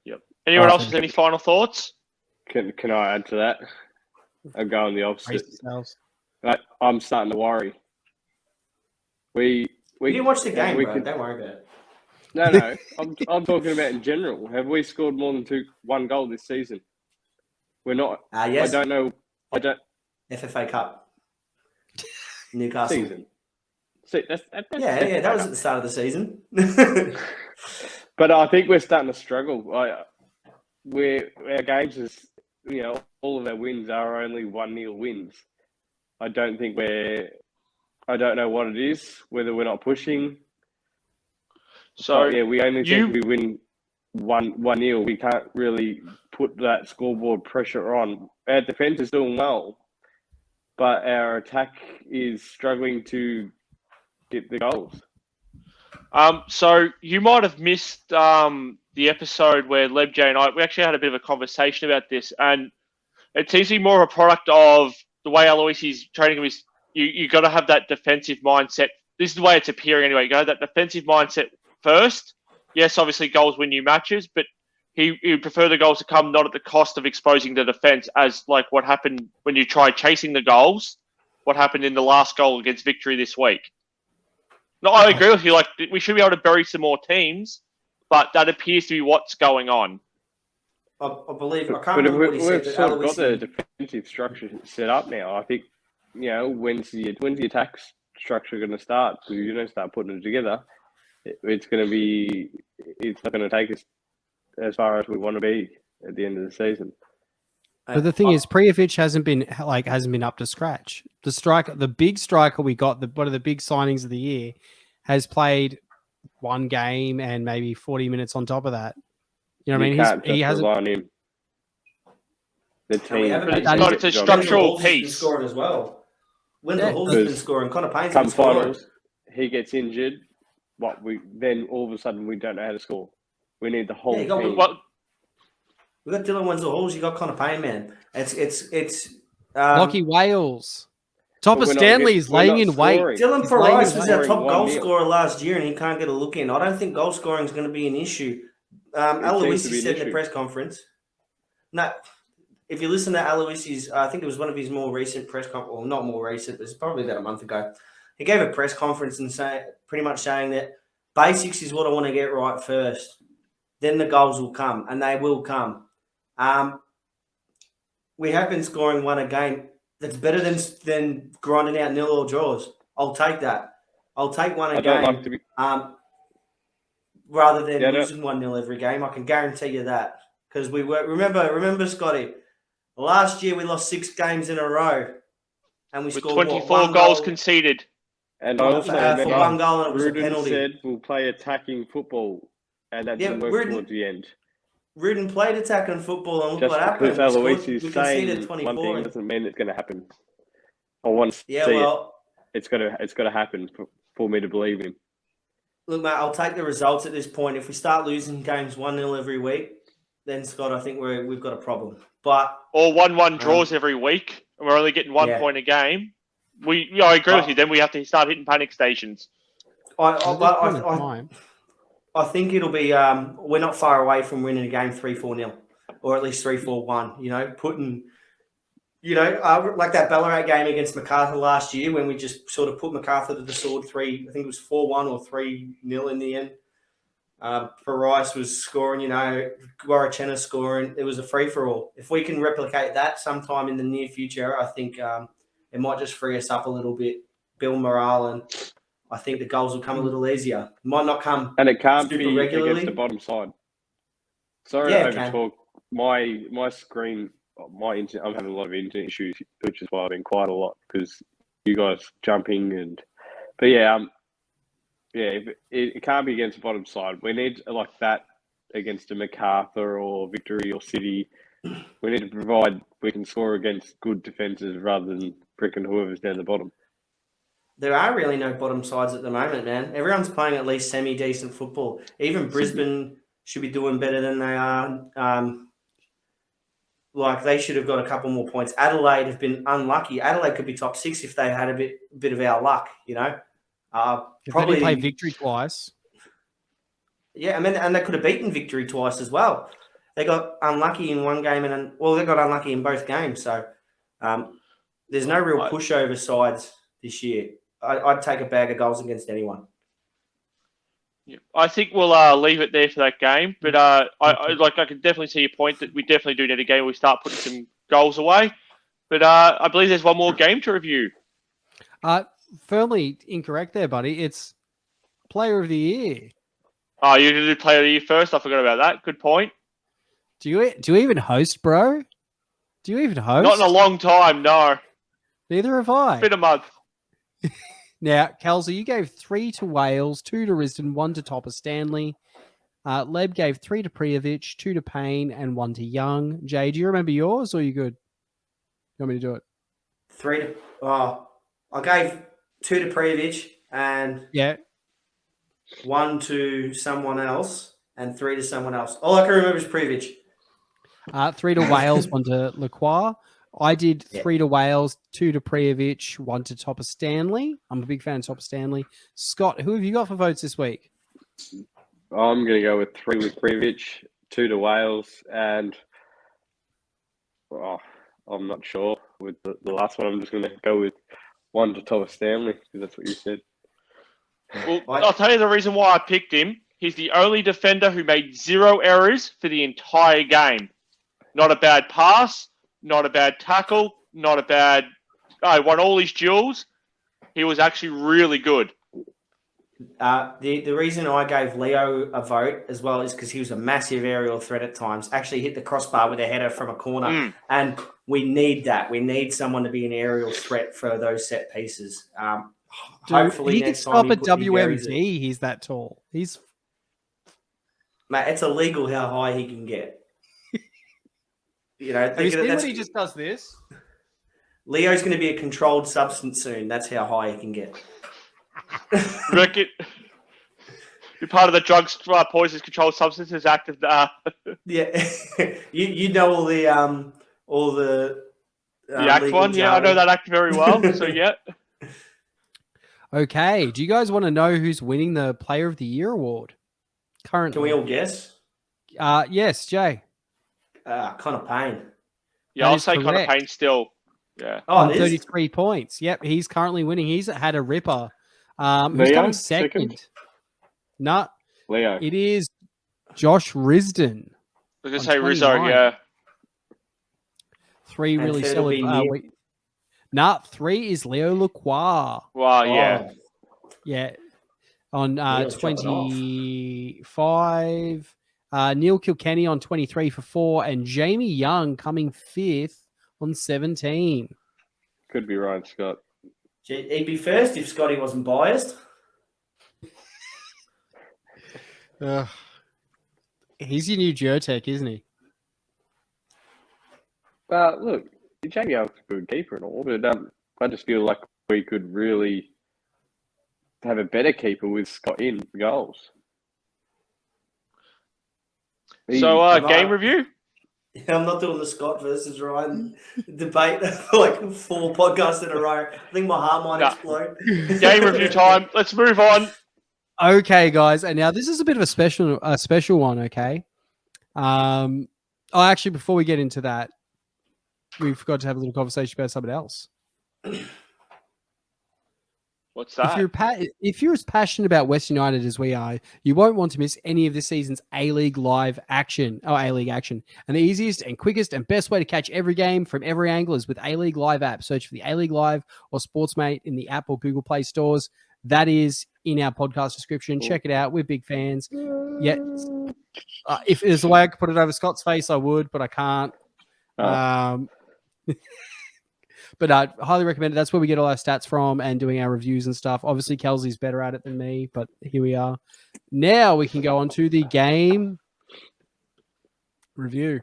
[SPEAKER 6] Yep. Anyone else with any final thoughts?
[SPEAKER 5] Can I add to that? I'm going the opposite. I'm starting to worry. We
[SPEAKER 4] didn't watch the game, bro. Don't worry about it.
[SPEAKER 5] No. I'm talking about in general. Have we scored more than 1 goal this season? We're not.
[SPEAKER 4] Yes.
[SPEAKER 5] I don't know.
[SPEAKER 4] FFA Cup. Newcastle.
[SPEAKER 5] Season. See, that's
[SPEAKER 4] that was at the start of the season.
[SPEAKER 5] But I think we're starting to struggle. Our games is, all of our wins are only 1-0 wins. I don't know what it is, whether we're not pushing. So we only think we win 1-0. We can't really put that scoreboard pressure on. Our defense is doing well, but our attack is struggling to get the goals.
[SPEAKER 6] So you might have missed the episode where Leb, J and we actually had a bit of a conversation about this, and it seems to be more of a product of the way Aloisi's training him is you got to have that defensive mindset. This is the way it's appearing anyway. You got to have that defensive mindset first. Yes, obviously goals win you matches, but he would prefer the goals to come not at the cost of exposing the defence, as like what happened when you tried chasing the goals, what happened in the last goal against Victory this week. No, I agree with you. Like, we should be able to bury some more teams, but that appears to be what's going on.
[SPEAKER 4] I believe, I can't remember what he said.
[SPEAKER 5] We've sort of got the defensive structure set up now. I think, when's the attack structure going to start? So you don't start putting it together. It's not going to take us as far as we want to be at the end of the season.
[SPEAKER 3] But the thing is, Prijovic hasn't been up to scratch. The big striker we got, one of the big signings of the year, has played 1 game and maybe 40 minutes on top of that. You know what I mean? He hasn't.
[SPEAKER 5] Rely on him. The team.
[SPEAKER 6] It's a structural piece.
[SPEAKER 4] Scoring as well. Wendell Hall's been scoring. Connor Payne's
[SPEAKER 5] been
[SPEAKER 4] been scoring.
[SPEAKER 5] Finals, he gets injured. Then all of a sudden we don't know how to score. We need the whole team.
[SPEAKER 4] We've got Dylan Wenzel-Halls. You got Connor Payne, man. It's
[SPEAKER 3] Lockie Wales. Topper Stanley's laying in wait.
[SPEAKER 4] Dylan Parice was our top goal scorer last year, and he can't get a look in. I don't think goal scoring is going to be an issue. Aloisi said in the press conference. No, if you listen to Aloisi's, I think it was one of his more recent press conference. Well, not more recent, but it's probably about a month ago. He gave a press conference and pretty much saying that basics is what I want to get right first. Then the goals will come, and they will come. We have been scoring 1 a game. That's better than grinding out 0 or draws. I'll take that. I'll take 1 a game rather than losing 1-0 every game. I can guarantee you that, because we were. Remember, Scotty. Last year we lost 6 games in a row, and we scored
[SPEAKER 6] 24 goals conceded.
[SPEAKER 5] And also,
[SPEAKER 4] for 1 goal, and it was a penalty.
[SPEAKER 5] Said we'll play attacking football, and that didn't work towards the end.
[SPEAKER 4] Rude played attacking football and look
[SPEAKER 5] Just
[SPEAKER 4] what happened.
[SPEAKER 5] because Eloise
[SPEAKER 4] We
[SPEAKER 5] is
[SPEAKER 4] conceded
[SPEAKER 5] saying
[SPEAKER 4] 24.
[SPEAKER 5] one thing doesn't mean it's going to happen. I want to
[SPEAKER 4] Yeah,
[SPEAKER 5] see
[SPEAKER 4] well,
[SPEAKER 5] it. It's got to happen for me to believe him.
[SPEAKER 4] look, mate, I'll take the results at this point. If we start losing games 1-0 every week, then, Scott, I think we've got a problem. But
[SPEAKER 6] Or 1-1 draws every week, and we're only getting 1
[SPEAKER 4] Yeah.
[SPEAKER 6] point a game. I agree with you. Then we have to start hitting panic stations.
[SPEAKER 4] I think it'll be we're not far away from winning a game 3-4-0 or at least 3-4-1. You know, like that Ballarat game against Macarthur last year when we just sort of put Macarthur to the sword. I think it was 4-1 or 3-0 in the end. Rice was scoring. Guarachena scoring. It was a free for all. If we can replicate that sometime in the near future, I think it might just free us up a little bit, build morale, and I think the goals will come a little easier. It might not come,
[SPEAKER 5] and it can't
[SPEAKER 4] super
[SPEAKER 5] be
[SPEAKER 4] regularly
[SPEAKER 5] against the bottom side. Sorry
[SPEAKER 4] Yeah,
[SPEAKER 5] to
[SPEAKER 4] it can.
[SPEAKER 5] overtalk. My screen, my internet. I'm having a lot of internet issues, which is why I've been quiet a lot because you guys jumping but yeah, it can't be against the bottom side. We need like that against a Macarthur or Victory or City. We need to provide we can score against good defences rather than pricking whoever's down the bottom.
[SPEAKER 4] There are really no bottom sides at the moment, man. Everyone's playing at least semi-decent football. Even Brisbane should be doing better than they are. Like they should have got a couple more points. Adelaide have been unlucky. Adelaide could be top 6 if they had a bit of our luck,
[SPEAKER 3] Probably play Victory twice.
[SPEAKER 4] Yeah, and they could have beaten Victory twice as well. They got unlucky in one game they got unlucky in both games. So there's no real pushover sides this year. I'd take a bag of goals against anyone.
[SPEAKER 6] Yeah. I think we'll leave it there for that game. But I can definitely see your point that we definitely do need a game where we start putting some goals away. But I believe there's one more game to review.
[SPEAKER 3] Firmly incorrect there, buddy. It's Player of the Year.
[SPEAKER 6] Oh, you're going to do Player of the Year first? I forgot about that. Good point.
[SPEAKER 3] Do you even host, bro? Do you even host?
[SPEAKER 6] Not in a long time, no.
[SPEAKER 3] Neither have I.
[SPEAKER 6] Been a month.
[SPEAKER 3] Now, Kelsey, you gave 3 to Wales, 2 to Risdon, 1 to Topper Stanley. Leb gave 3 to Prijovic, 2 to Payne, and 1 to Young. Jay, do you remember yours, or are you good? You want me to do it?
[SPEAKER 4] I gave 2 to Prijovic and 1 to someone else and 3 to someone else. All I can remember is Prijovic.
[SPEAKER 3] 3 to Wales, 1 to Lacroix. I did 3 to Wales, 2 to Prijovic, 1 to Topper Stanley. I'm a big fan of Topper Stanley. Scott, who have you got for votes this week?
[SPEAKER 5] I'm going to go with 3 with Prijovic, 2 to Wales, and I'm not sure with the last one. I'm just going to go with 1 to Topper Stanley because that's what you said.
[SPEAKER 6] Well, I'll tell you the reason why I picked him. He's the only defender who made 0 errors for the entire game. Not a bad pass. Not a bad tackle, not a bad... I won all his duels. He was actually really good.
[SPEAKER 4] The reason I gave Leo a vote as well is because he was a massive aerial threat at times. Actually hit the crossbar with a header from a corner. And we need that. We need someone to be an aerial threat for those set pieces. Hopefully
[SPEAKER 3] he
[SPEAKER 4] next
[SPEAKER 3] can
[SPEAKER 4] time
[SPEAKER 3] stop at WMD. He's that tall. Mate,
[SPEAKER 4] it's illegal how high he can get.
[SPEAKER 3] Have you seen when he just does this?
[SPEAKER 4] Leo's going to be a controlled substance soon. That's how high he can get.
[SPEAKER 6] Reckon you're part of the Drugs, Poisons, Controlled Substances Act of
[SPEAKER 4] Yeah, you know all the
[SPEAKER 6] Act one. Yeah, I know that Act very well. So yeah.
[SPEAKER 3] Okay. Do you guys want to know who's winning the Player of the Year award currently?
[SPEAKER 4] Can we all guess?
[SPEAKER 3] Yes, Jay.
[SPEAKER 4] Connor Payne.
[SPEAKER 6] Yeah, I'll say Connor Payne still. Yeah.
[SPEAKER 3] On 33 points. Yep, he's currently winning. He's had a ripper. Who's coming second? No.
[SPEAKER 5] Leo.
[SPEAKER 3] It is Josh Risdon.
[SPEAKER 6] I was going to say Rizzo, yeah.
[SPEAKER 3] 3 really solid. 3 is Leo Lacroix.
[SPEAKER 6] Wow, yeah.
[SPEAKER 3] Yeah. On 25. Neil Kilkenny on 23 for 4, and Jamie Young coming 5th on 17.
[SPEAKER 5] Could be Ryan Scott.
[SPEAKER 4] He'd be first if Scotty wasn't biased.
[SPEAKER 3] He's your new Jurtek, isn't he?
[SPEAKER 5] Look, Jamie Young's a good keeper and all, but I just feel like we could really have a better keeper with Scott in goals.
[SPEAKER 6] Game review?
[SPEAKER 4] I'm not doing the Scott versus Ryan debate for like 4 podcasts in a row. I think my heart might explode.
[SPEAKER 6] Game review time. Let's move on.
[SPEAKER 3] Okay, guys, and now this is a bit of a special one. Okay. Actually, before we get into that, we forgot to have a little conversation about something else.
[SPEAKER 6] What's that?
[SPEAKER 3] If you're as passionate about West United as we are, you won't want to miss any of this season's A-League live action. A-League action. And the easiest and quickest and best way to catch every game from every angle is with A-League Live app. Search for the A-League Live or Sportsmate in the App or Google Play stores. That is in our podcast description. Check it out. We're big fans. Yet, if there's a way I could put it over Scott's face, I would, but I can't. But I highly recommend it. That's where we get all our stats from and doing our reviews and stuff. Obviously, Kelsey's better at it than me, but here we are. Now we can go on to the game review.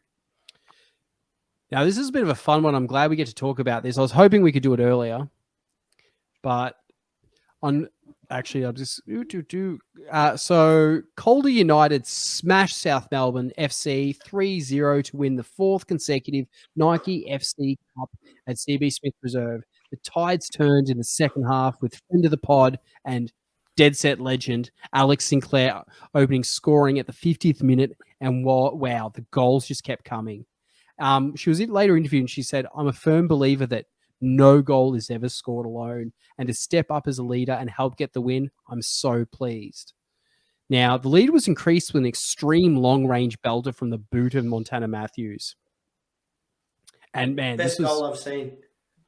[SPEAKER 3] Now, this is a bit of a fun one. I'm glad we get to talk about this. I was hoping we could do it earlier, but so Calder United smashed South Melbourne FC 3-0 to win the 4th consecutive Nike FC Cup at CB Smith Reserve. The tides turned in the second half with friend of the pod and dead set legend Alex Sinclair opening scoring at the 50th minute, and wow, the goals just kept coming. She was later interviewed and she said, "I'm a firm believer that no goal is ever scored alone, and to step up as a leader and help get the win, I'm so pleased." Now, the lead was increased with an extreme long-range belter from the boot of Montana Matthews. And man,
[SPEAKER 4] best goal I've seen.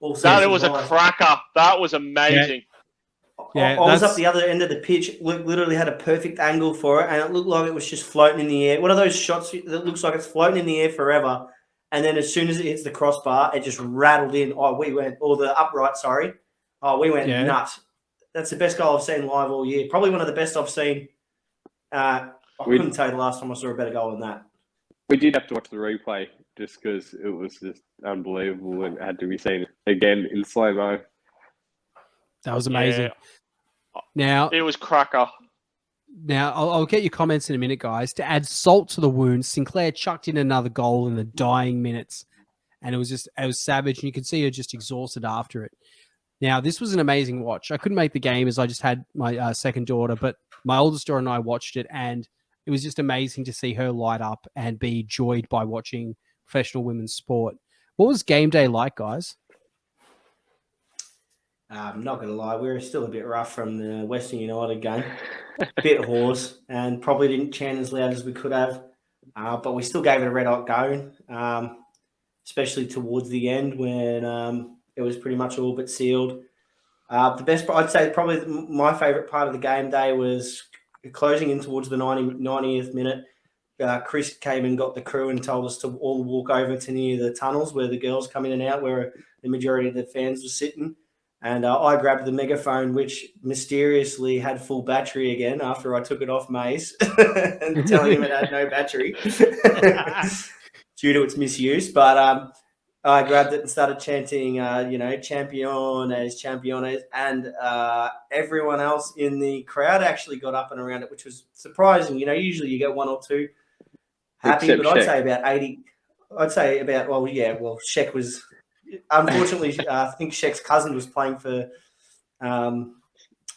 [SPEAKER 6] It was a cracker. That was amazing.
[SPEAKER 4] I was up the other end of the pitch. Literally had a perfect angle for it, and it looked like it was just floating in the air. One of those shots that looks like it's floating in the air forever. And then as soon as it hits the crossbar, it just rattled in. The upright, sorry. We went nuts. That's the best goal I've seen live all year. Probably one of the best I've seen. I couldn't tell you the last time I saw a better goal than that.
[SPEAKER 5] We did have to watch the replay just because it was just unbelievable and had to be seen again in slow-mo.
[SPEAKER 3] That was amazing.
[SPEAKER 6] Yeah.
[SPEAKER 3] Now
[SPEAKER 6] it was cracker.
[SPEAKER 3] Now, I'll get your comments in a minute, guys. To add salt to the wound, Sinclair chucked in another goal in the dying minutes. And it was savage. And you could see her just exhausted after it. Now, this was an amazing watch. I couldn't make the game as I just had my second daughter, but my oldest daughter and I watched it. And it was just amazing to see her light up and be joyed by watching professional women's sport. What was game day like, guys?
[SPEAKER 4] I'm not going to lie, we were still a bit rough from the Western United game. A bit hoarse and probably didn't chant as loud as we could have. But we still gave it a red-hot go, especially towards the end when it was pretty much all but sealed. The best, I'd say probably my favourite part of the game day was closing in towards the 90th minute. Chris came and got the crew and told us to all walk over to near the tunnels where the girls come in and out, where the majority of the fans were sitting. And I grabbed the megaphone, which mysteriously had full battery again after I took it off Mace and telling him it had no battery due to its misuse. But I grabbed it and started chanting, Championes, Championes. And everyone else in the crowd actually got up and around it, which was surprising. Usually you get one or two happy,
[SPEAKER 5] except
[SPEAKER 4] but I'd
[SPEAKER 5] Sheck.
[SPEAKER 4] say about 80. I'd say about, Sheck was... Unfortunately, I think Sheck's cousin was playing for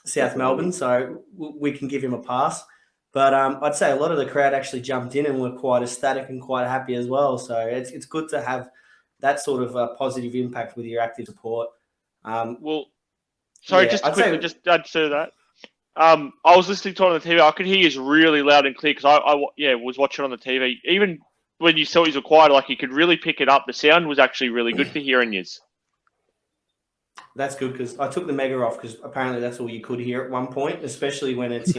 [SPEAKER 4] South Melbourne, so we can give him a pass. But I'd say a lot of the crowd actually jumped in and were quite ecstatic and quite happy as well. So it's good to have that sort of positive impact with your active support.
[SPEAKER 6] Just to add to that. I was listening to it on the TV. I could hear you really loud and clear because I was watching on the TV. Even when you saw he was quiet, like you could really pick it up. The sound was actually really good for hearing yous.
[SPEAKER 4] That's good because I took the mega off because apparently that's all you could hear at one point, especially when it's,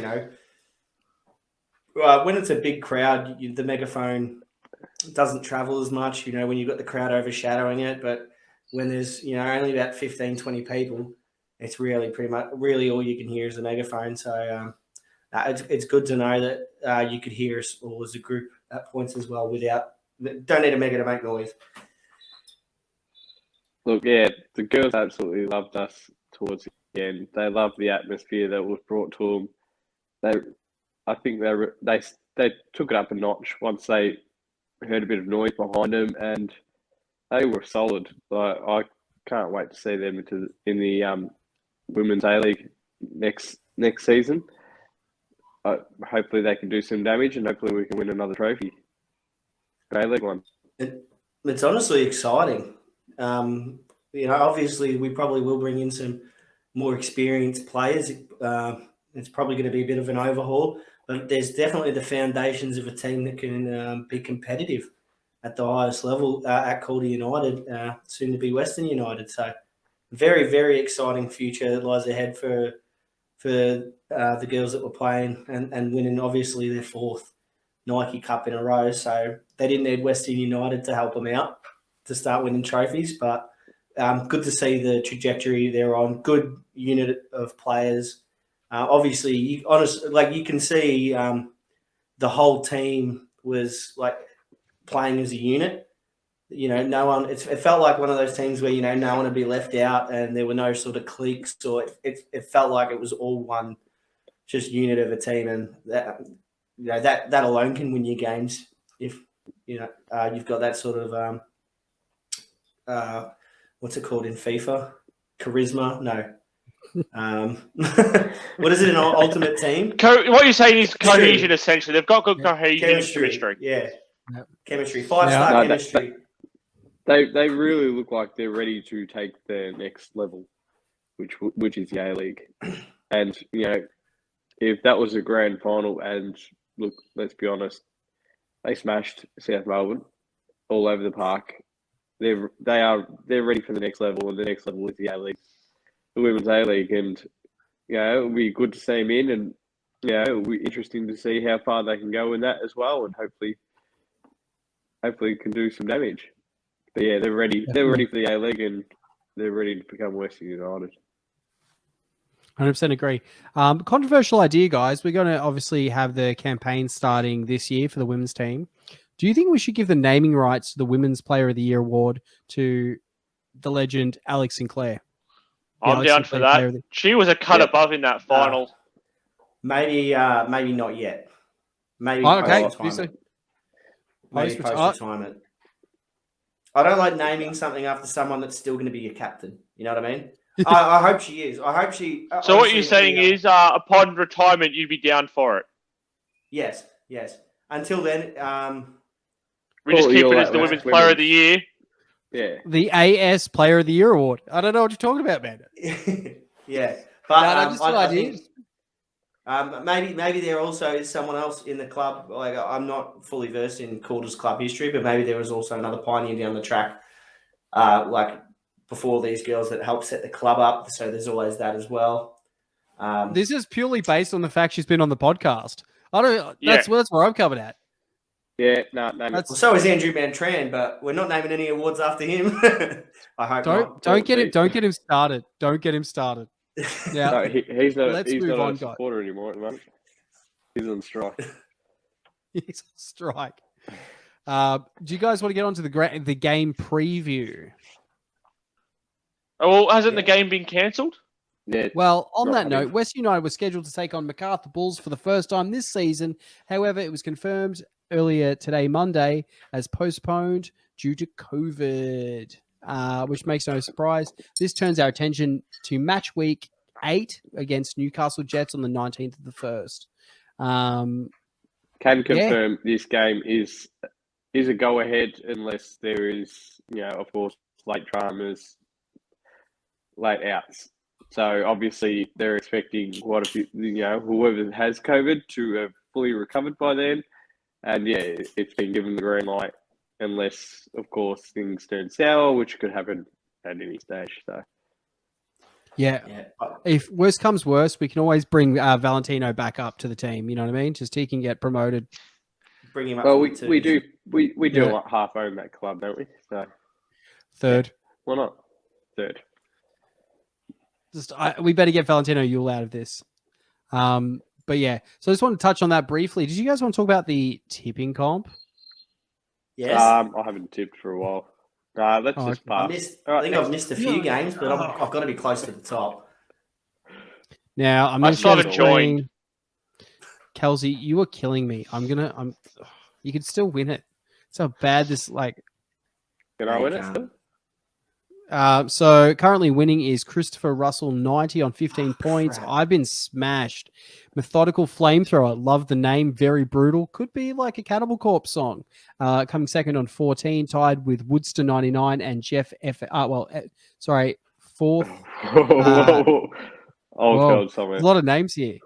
[SPEAKER 4] when it's a big crowd, the megaphone doesn't travel as much, when you've got the crowd overshadowing it. But when there's, only about 15, 20 people, it's really all you can hear is the megaphone. So it's good to know that you could hear us all as a group at points as well don't need a mega to make noise.
[SPEAKER 5] Look, yeah, the girls absolutely loved us towards the end. They loved the atmosphere that was brought to them. I think they took it up a notch once they heard a bit of noise behind them, and they were solid. I can't wait to see them in the Women's A-League next season. Hopefully they can do some damage, and hopefully we can win another trophy. A-League one.
[SPEAKER 4] It's honestly exciting. Obviously we probably will bring in some more experienced players. It's probably going to be a bit of an overhaul, but there's definitely the foundations of a team that can be competitive at the highest level at Calder United, soon to be Western United. So very, very exciting future that lies ahead for the girls that were playing and winning, obviously, their 4th Nike Cup in a row. So they didn't need Western United to help them out to start winning trophies, but good to see the trajectory they're on. Good unit of players. Obviously, you can see the whole team was like playing as a unit. No one. It felt like one of those teams where no one would be left out, and there were no sort of cliques, or it felt like it was all one, just unit of a team, and that alone can win you games if you've got that sort of what's it called in FIFA? Charisma? No. What is it? An ultimate team?
[SPEAKER 6] What you're saying is cohesion. Essentially, they've got good cohesion and chemistry.
[SPEAKER 4] Yeah,
[SPEAKER 3] Yep.
[SPEAKER 4] chemistry. 5-star chemistry.
[SPEAKER 5] They really look like they're ready to take their next level, which is the A-League. And if that was a grand final, and look, let's be honest, they smashed South Melbourne all over the park. They're ready for the next level, and the next level is the A-League, the Women's A-League, and it'll be good to see them in, and it'll be interesting to see how far they can go in that as well, and hopefully can do some damage. But yeah, they're ready. They're ready for the A-League, and they're ready to become Western United.
[SPEAKER 3] 100% agree. Controversial idea, guys. We're going to obviously have the campaign starting this year for the women's team. Do you think we should give the naming rights to the Women's Player of the Year award to the legend Alex Sinclair?
[SPEAKER 6] I'm down for that. She was a cut above in that final.
[SPEAKER 4] Maybe not yet. Maybe post-retirement. Maybe post-retirement. I don't like naming something after someone that's still going to be your captain. You know what I mean? I hope she is. I hope she.
[SPEAKER 6] So what you're saying is, upon retirement, you'd be down for it?
[SPEAKER 4] Yes. Until then,
[SPEAKER 6] we just keep it as the Women's Player of the Year.
[SPEAKER 5] Yeah.
[SPEAKER 3] The AS Player of the Year award. I don't know what you're talking about, man.
[SPEAKER 4] Yeah, but
[SPEAKER 3] just
[SPEAKER 4] I think maybe there also is someone else in the club. Like, I'm not fully versed in Calder's club history, but maybe there was also another pioneer down the track, like before these girls, that helped set the club up. So there's always that as well.
[SPEAKER 3] This is purely based on the fact she's been on the podcast. That's where I'm coming at.
[SPEAKER 5] Yeah, no.
[SPEAKER 4] Well, so is Andrew Mantran, but we're not naming any awards after him. I hope not.
[SPEAKER 3] Don't get him started. Don't get him started. Yeah,
[SPEAKER 5] no, he's not.
[SPEAKER 3] Let's
[SPEAKER 5] he's
[SPEAKER 3] move
[SPEAKER 5] not
[SPEAKER 3] on,
[SPEAKER 5] a supporter anymore at the moment. He's on strike.
[SPEAKER 3] He's on strike. Do you guys want to get on to the game preview?
[SPEAKER 6] Oh, well, hasn't the game been cancelled?
[SPEAKER 5] Yeah.
[SPEAKER 3] Well, on that note, West United was scheduled to take on MacArthur Bulls for the first time this season. However, it was confirmed earlier today, Monday, as postponed due to COVID, which makes no surprise. This turns our attention to match week 8 against Newcastle Jets on the 19th of the 1st.
[SPEAKER 5] Can confirm this game is a go-ahead unless there is, of course, late dramas, late outs. So obviously they're expecting whoever has COVID to have fully recovered by then. And yeah, it's been given the green light unless, of course, things turn sour, which could happen at any stage. So
[SPEAKER 3] yeah. If worse comes worse, we can always bring Valentino back up to the team. You know what I mean? Just he can get promoted.
[SPEAKER 4] Bring him up.
[SPEAKER 5] Well, we do half own that club, don't we? So
[SPEAKER 3] third.
[SPEAKER 5] Why not? Third.
[SPEAKER 3] We better get Valentino Yule out of this. But But yeah, so I just want to touch on that briefly. Did you guys want to talk about the tipping comp?
[SPEAKER 4] Yes.
[SPEAKER 5] I haven't tipped for a while. Let's just pass.
[SPEAKER 4] I think I've missed a few games, but I've got to be close to the top.
[SPEAKER 3] Now I'm
[SPEAKER 6] I
[SPEAKER 3] going to
[SPEAKER 6] still
[SPEAKER 3] share the
[SPEAKER 6] haven't joined.
[SPEAKER 3] screen. Kelsey, you are killing me. You can still win it. It's how bad this like.
[SPEAKER 5] Can I win it still?
[SPEAKER 3] So currently winning is Christopher Russell, 90 on 15 points.
[SPEAKER 4] Crap.
[SPEAKER 3] I've been smashed. Methodical Flamethrower, love the name, very brutal. Could be like a Cannibal Corpse song. Coming second on 14, tied with Woodster 99 and Jeff fourth.
[SPEAKER 5] Old
[SPEAKER 3] Whoa,
[SPEAKER 5] code somewhere.
[SPEAKER 3] a lot of names here.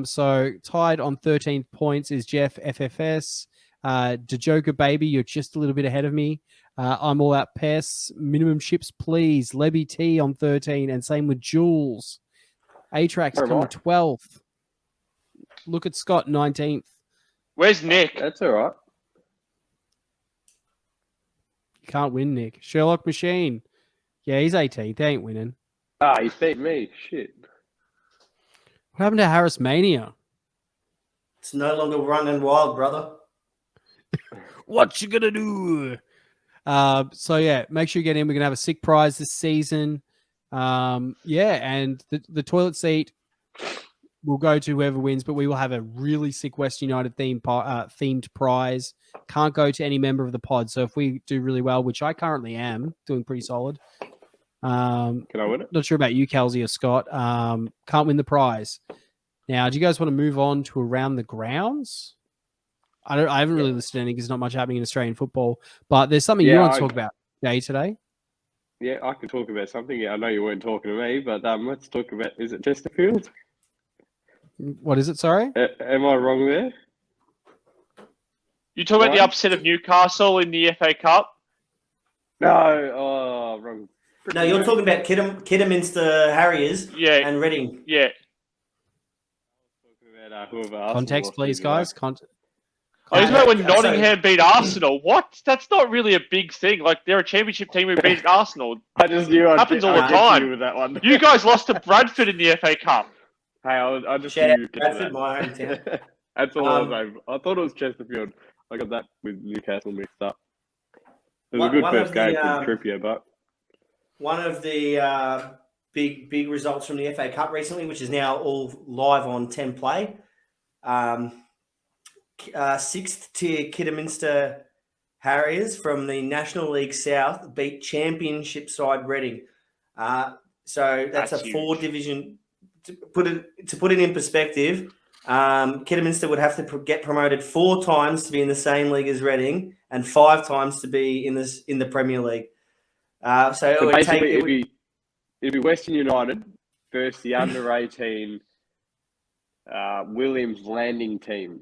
[SPEAKER 3] So tied on 13 points is Jeff FFS. Dejoka Baby, you're just a little bit ahead of me. I'm all out pests. Minimum ships, please. Lebby T on 13, and same with Jules. A-Trax coming 12th. Look at Scott, 19th.
[SPEAKER 6] Where's Nick?
[SPEAKER 5] That's all right.
[SPEAKER 3] You can't win, Nick. Sherlock Machine. Yeah, he's 18th. They ain't winning.
[SPEAKER 5] He beat me. Shit.
[SPEAKER 3] What happened to Harris Mania?
[SPEAKER 4] It's no longer running wild, brother.
[SPEAKER 3] What you gonna do? So yeah, make sure you get in. We're gonna have a sick prize this season. And the toilet seat will go to whoever wins, but we will have a really sick West United themed prize. Can't go to any member of the pod. So if we do really well, which I currently am doing pretty solid.
[SPEAKER 5] Can I win it?
[SPEAKER 3] Not sure about you, Kelsey or Scott. Can't win the prize. Now, do you guys want to move on to around the grounds? I haven't really listened to anything because there's not much happening in Australian football. But there's something you want to talk about today.
[SPEAKER 5] Yeah, I can talk about something. Yeah, I know you weren't talking to me, but let's talk about. Is it Chesterfield?
[SPEAKER 3] What is it? Sorry.
[SPEAKER 5] Am I wrong there?
[SPEAKER 6] You talk about the upset of Newcastle in the FA Cup?
[SPEAKER 5] No, wrong.
[SPEAKER 4] No, you're talking about Kidderminster Harriers and Reading.
[SPEAKER 6] Yeah.
[SPEAKER 5] Talking about whoever
[SPEAKER 3] Context, please, guys.
[SPEAKER 6] He's about when Nottingham beat Arsenal. What? That's not really a big thing. Like, they're a championship team who beat Arsenal.
[SPEAKER 5] I just knew it
[SPEAKER 6] happens all the time.
[SPEAKER 5] with that one.
[SPEAKER 6] You guys lost to Bradford in the FA Cup.
[SPEAKER 5] Hey, I just
[SPEAKER 4] Shout
[SPEAKER 5] knew
[SPEAKER 4] out Bradford, my hometown.
[SPEAKER 5] That's all I was over. I thought it was Chesterfield. I got that with Newcastle mixed up. It was a good first game for Trippier, but
[SPEAKER 4] one of the big results from the FA Cup recently, which is now all live on 10 Play. 6th tier Kidderminster Harriers from the National League South beat Championship side Reading. So that's a 4-division. To put it in perspective, Kidderminster would have to get promoted 4 times to be in the same league as Reading and 5 times to be in the Premier League. So
[SPEAKER 5] it'd be Western United versus the under-18 Williams Landing team.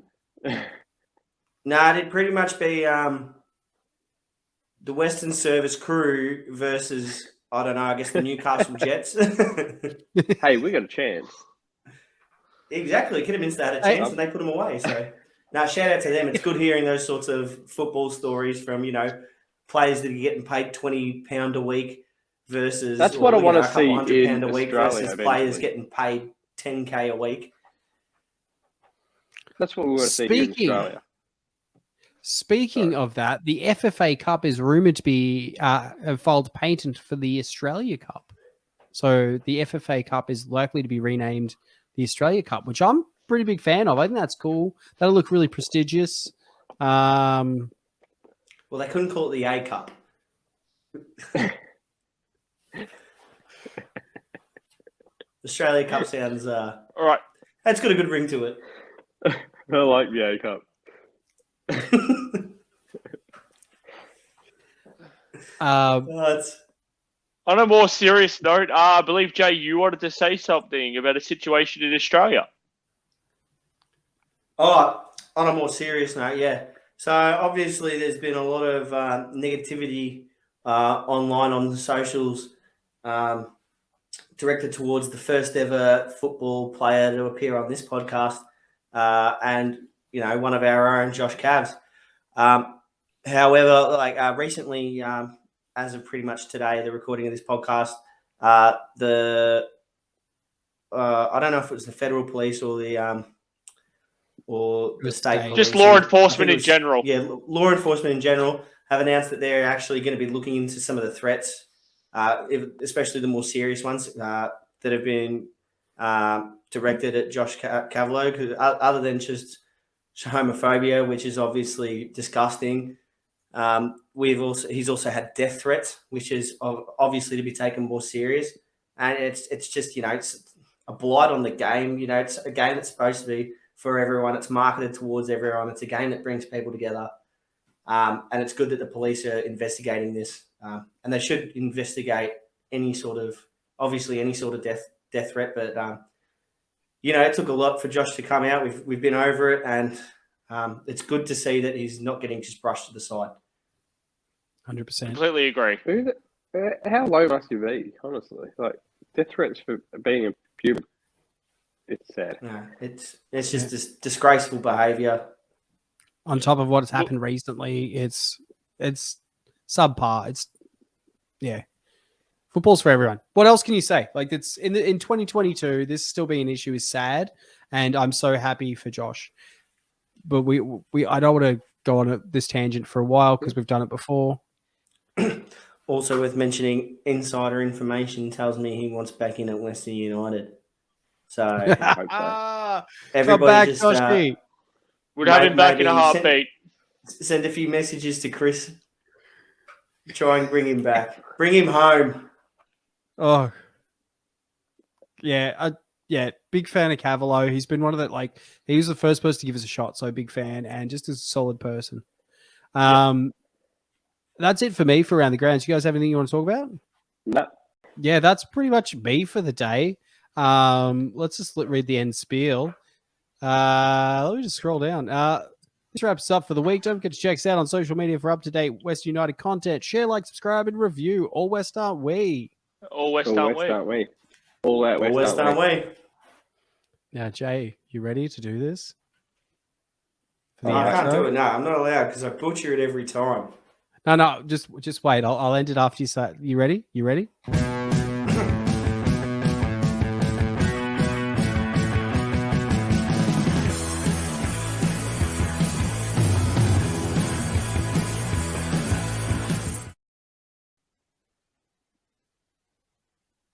[SPEAKER 4] No, it'd pretty much be the Western Service Crew versus, I don't know, I guess the Newcastle Jets.
[SPEAKER 5] Hey, we got a chance.
[SPEAKER 4] Exactly. Kidderminster had a chance and they put them away. So, no, shout out to them. It's good hearing those sorts of football stories from, players that are getting paid £20 a week versus
[SPEAKER 5] that's what I want to see in
[SPEAKER 4] £100 a week
[SPEAKER 5] Australia,
[SPEAKER 4] versus players getting paid $10K a week.
[SPEAKER 5] That's what we want to see here in Australia.
[SPEAKER 3] Speaking of that, the FFA Cup is rumoured to be filed patent for the Australia Cup. So the FFA Cup is likely to be renamed the Australia Cup, which I'm a pretty big fan of. I think that's cool. That'll look really prestigious.
[SPEAKER 4] Well, they couldn't call it the A Cup. Australia Cup sounds...
[SPEAKER 6] All right.
[SPEAKER 4] That's got a good ring to it.
[SPEAKER 5] I like the A Cup.
[SPEAKER 6] On a more serious note, I believe, Jay, you wanted to say something about a situation in Australia.
[SPEAKER 4] Oh, on a more serious note, yeah. So obviously there's been a lot of negativity online on the socials directed towards the first ever football player to appear on this podcast and, one of our own, Josh Cavs. However, recently, as of pretty much today, the recording of this podcast, I don't know if it was the federal police or the or the
[SPEAKER 3] The
[SPEAKER 4] state
[SPEAKER 3] state.
[SPEAKER 4] police.
[SPEAKER 6] Just law
[SPEAKER 4] I
[SPEAKER 6] enforcement
[SPEAKER 4] think it
[SPEAKER 6] in
[SPEAKER 4] was-
[SPEAKER 6] general.
[SPEAKER 4] Yeah, law enforcement in general have announced that they're actually going to be looking into some of the threats, especially the more serious ones that have been directed at Josh Cavallo, because other than just homophobia, which is obviously disgusting. He's also had death threats, which is obviously to be taken more serious. And it's just, it's a blight on the game. It's a game that's supposed to be for everyone. It's marketed towards everyone. It's a game that brings people together. And it's good that the police are investigating this. And they should investigate any sort of death threat. But, it took a lot for Josh to come out. We've been over it, and it's good to see that he's not getting just brushed to the side.
[SPEAKER 3] 100%.
[SPEAKER 6] Completely agree.
[SPEAKER 5] How low must you be, honestly? Like, death threats for being a human. It's sad.
[SPEAKER 4] No, it's just this disgraceful behaviour.
[SPEAKER 3] On top of what's happened recently, it's subpar. Football's for everyone. What else can you say? Like, it's in 2022, this still being an issue is sad, and I'm so happy for Josh. But I don't want to go on this tangent for a while because we've done it before.
[SPEAKER 4] Also worth mentioning, insider information tells me he wants back in at Western United. So everybody
[SPEAKER 3] back,
[SPEAKER 4] just
[SPEAKER 3] Joshy.
[SPEAKER 6] Would have him back in a
[SPEAKER 4] maybe
[SPEAKER 6] heartbeat.
[SPEAKER 4] Send a few messages to Chris. Try and bring him back. Bring him home.
[SPEAKER 3] Oh, yeah. Big fan of Cavallo. He's been one of the, he was the first person to give us a shot. So big fan, and just a solid person. That's it for me for Around the Grounds. You guys have anything you want to talk about?
[SPEAKER 5] No.
[SPEAKER 3] Yeah, that's pretty much me for the day. Let's just read the end spiel. Let me just scroll down. This wraps up for the week. Don't forget to check us out on social media for up-to-date West United content. Share, like, subscribe, and review. All West aren't we?
[SPEAKER 6] All West,
[SPEAKER 5] All
[SPEAKER 6] aren't
[SPEAKER 5] West,
[SPEAKER 6] we?
[SPEAKER 5] aren't we? All out
[SPEAKER 4] Well,
[SPEAKER 5] West,
[SPEAKER 4] West
[SPEAKER 5] aren't we?
[SPEAKER 4] aren't we?
[SPEAKER 3] Now, Jay, you ready to do this? For the
[SPEAKER 4] I can't
[SPEAKER 3] outro?
[SPEAKER 4] do it. No, I'm not allowed because I butcher it every time.
[SPEAKER 3] No, just wait. I'll end it after you say. You ready? You ready?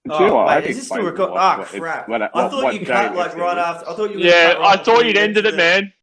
[SPEAKER 5] Do you know what? I
[SPEAKER 4] Wait,
[SPEAKER 5] can
[SPEAKER 4] is this still
[SPEAKER 5] explain
[SPEAKER 4] recording?
[SPEAKER 5] what-
[SPEAKER 4] Crap.
[SPEAKER 5] what-
[SPEAKER 4] I thought
[SPEAKER 5] what
[SPEAKER 4] you
[SPEAKER 5] Jay
[SPEAKER 4] cut
[SPEAKER 5] was
[SPEAKER 4] right
[SPEAKER 5] saying.
[SPEAKER 4] after. I thought you were
[SPEAKER 6] Yeah,
[SPEAKER 4] gonna cut right
[SPEAKER 6] I thought
[SPEAKER 4] before
[SPEAKER 6] you'd
[SPEAKER 4] you
[SPEAKER 6] ended
[SPEAKER 4] went
[SPEAKER 6] it,
[SPEAKER 4] to the-
[SPEAKER 6] man.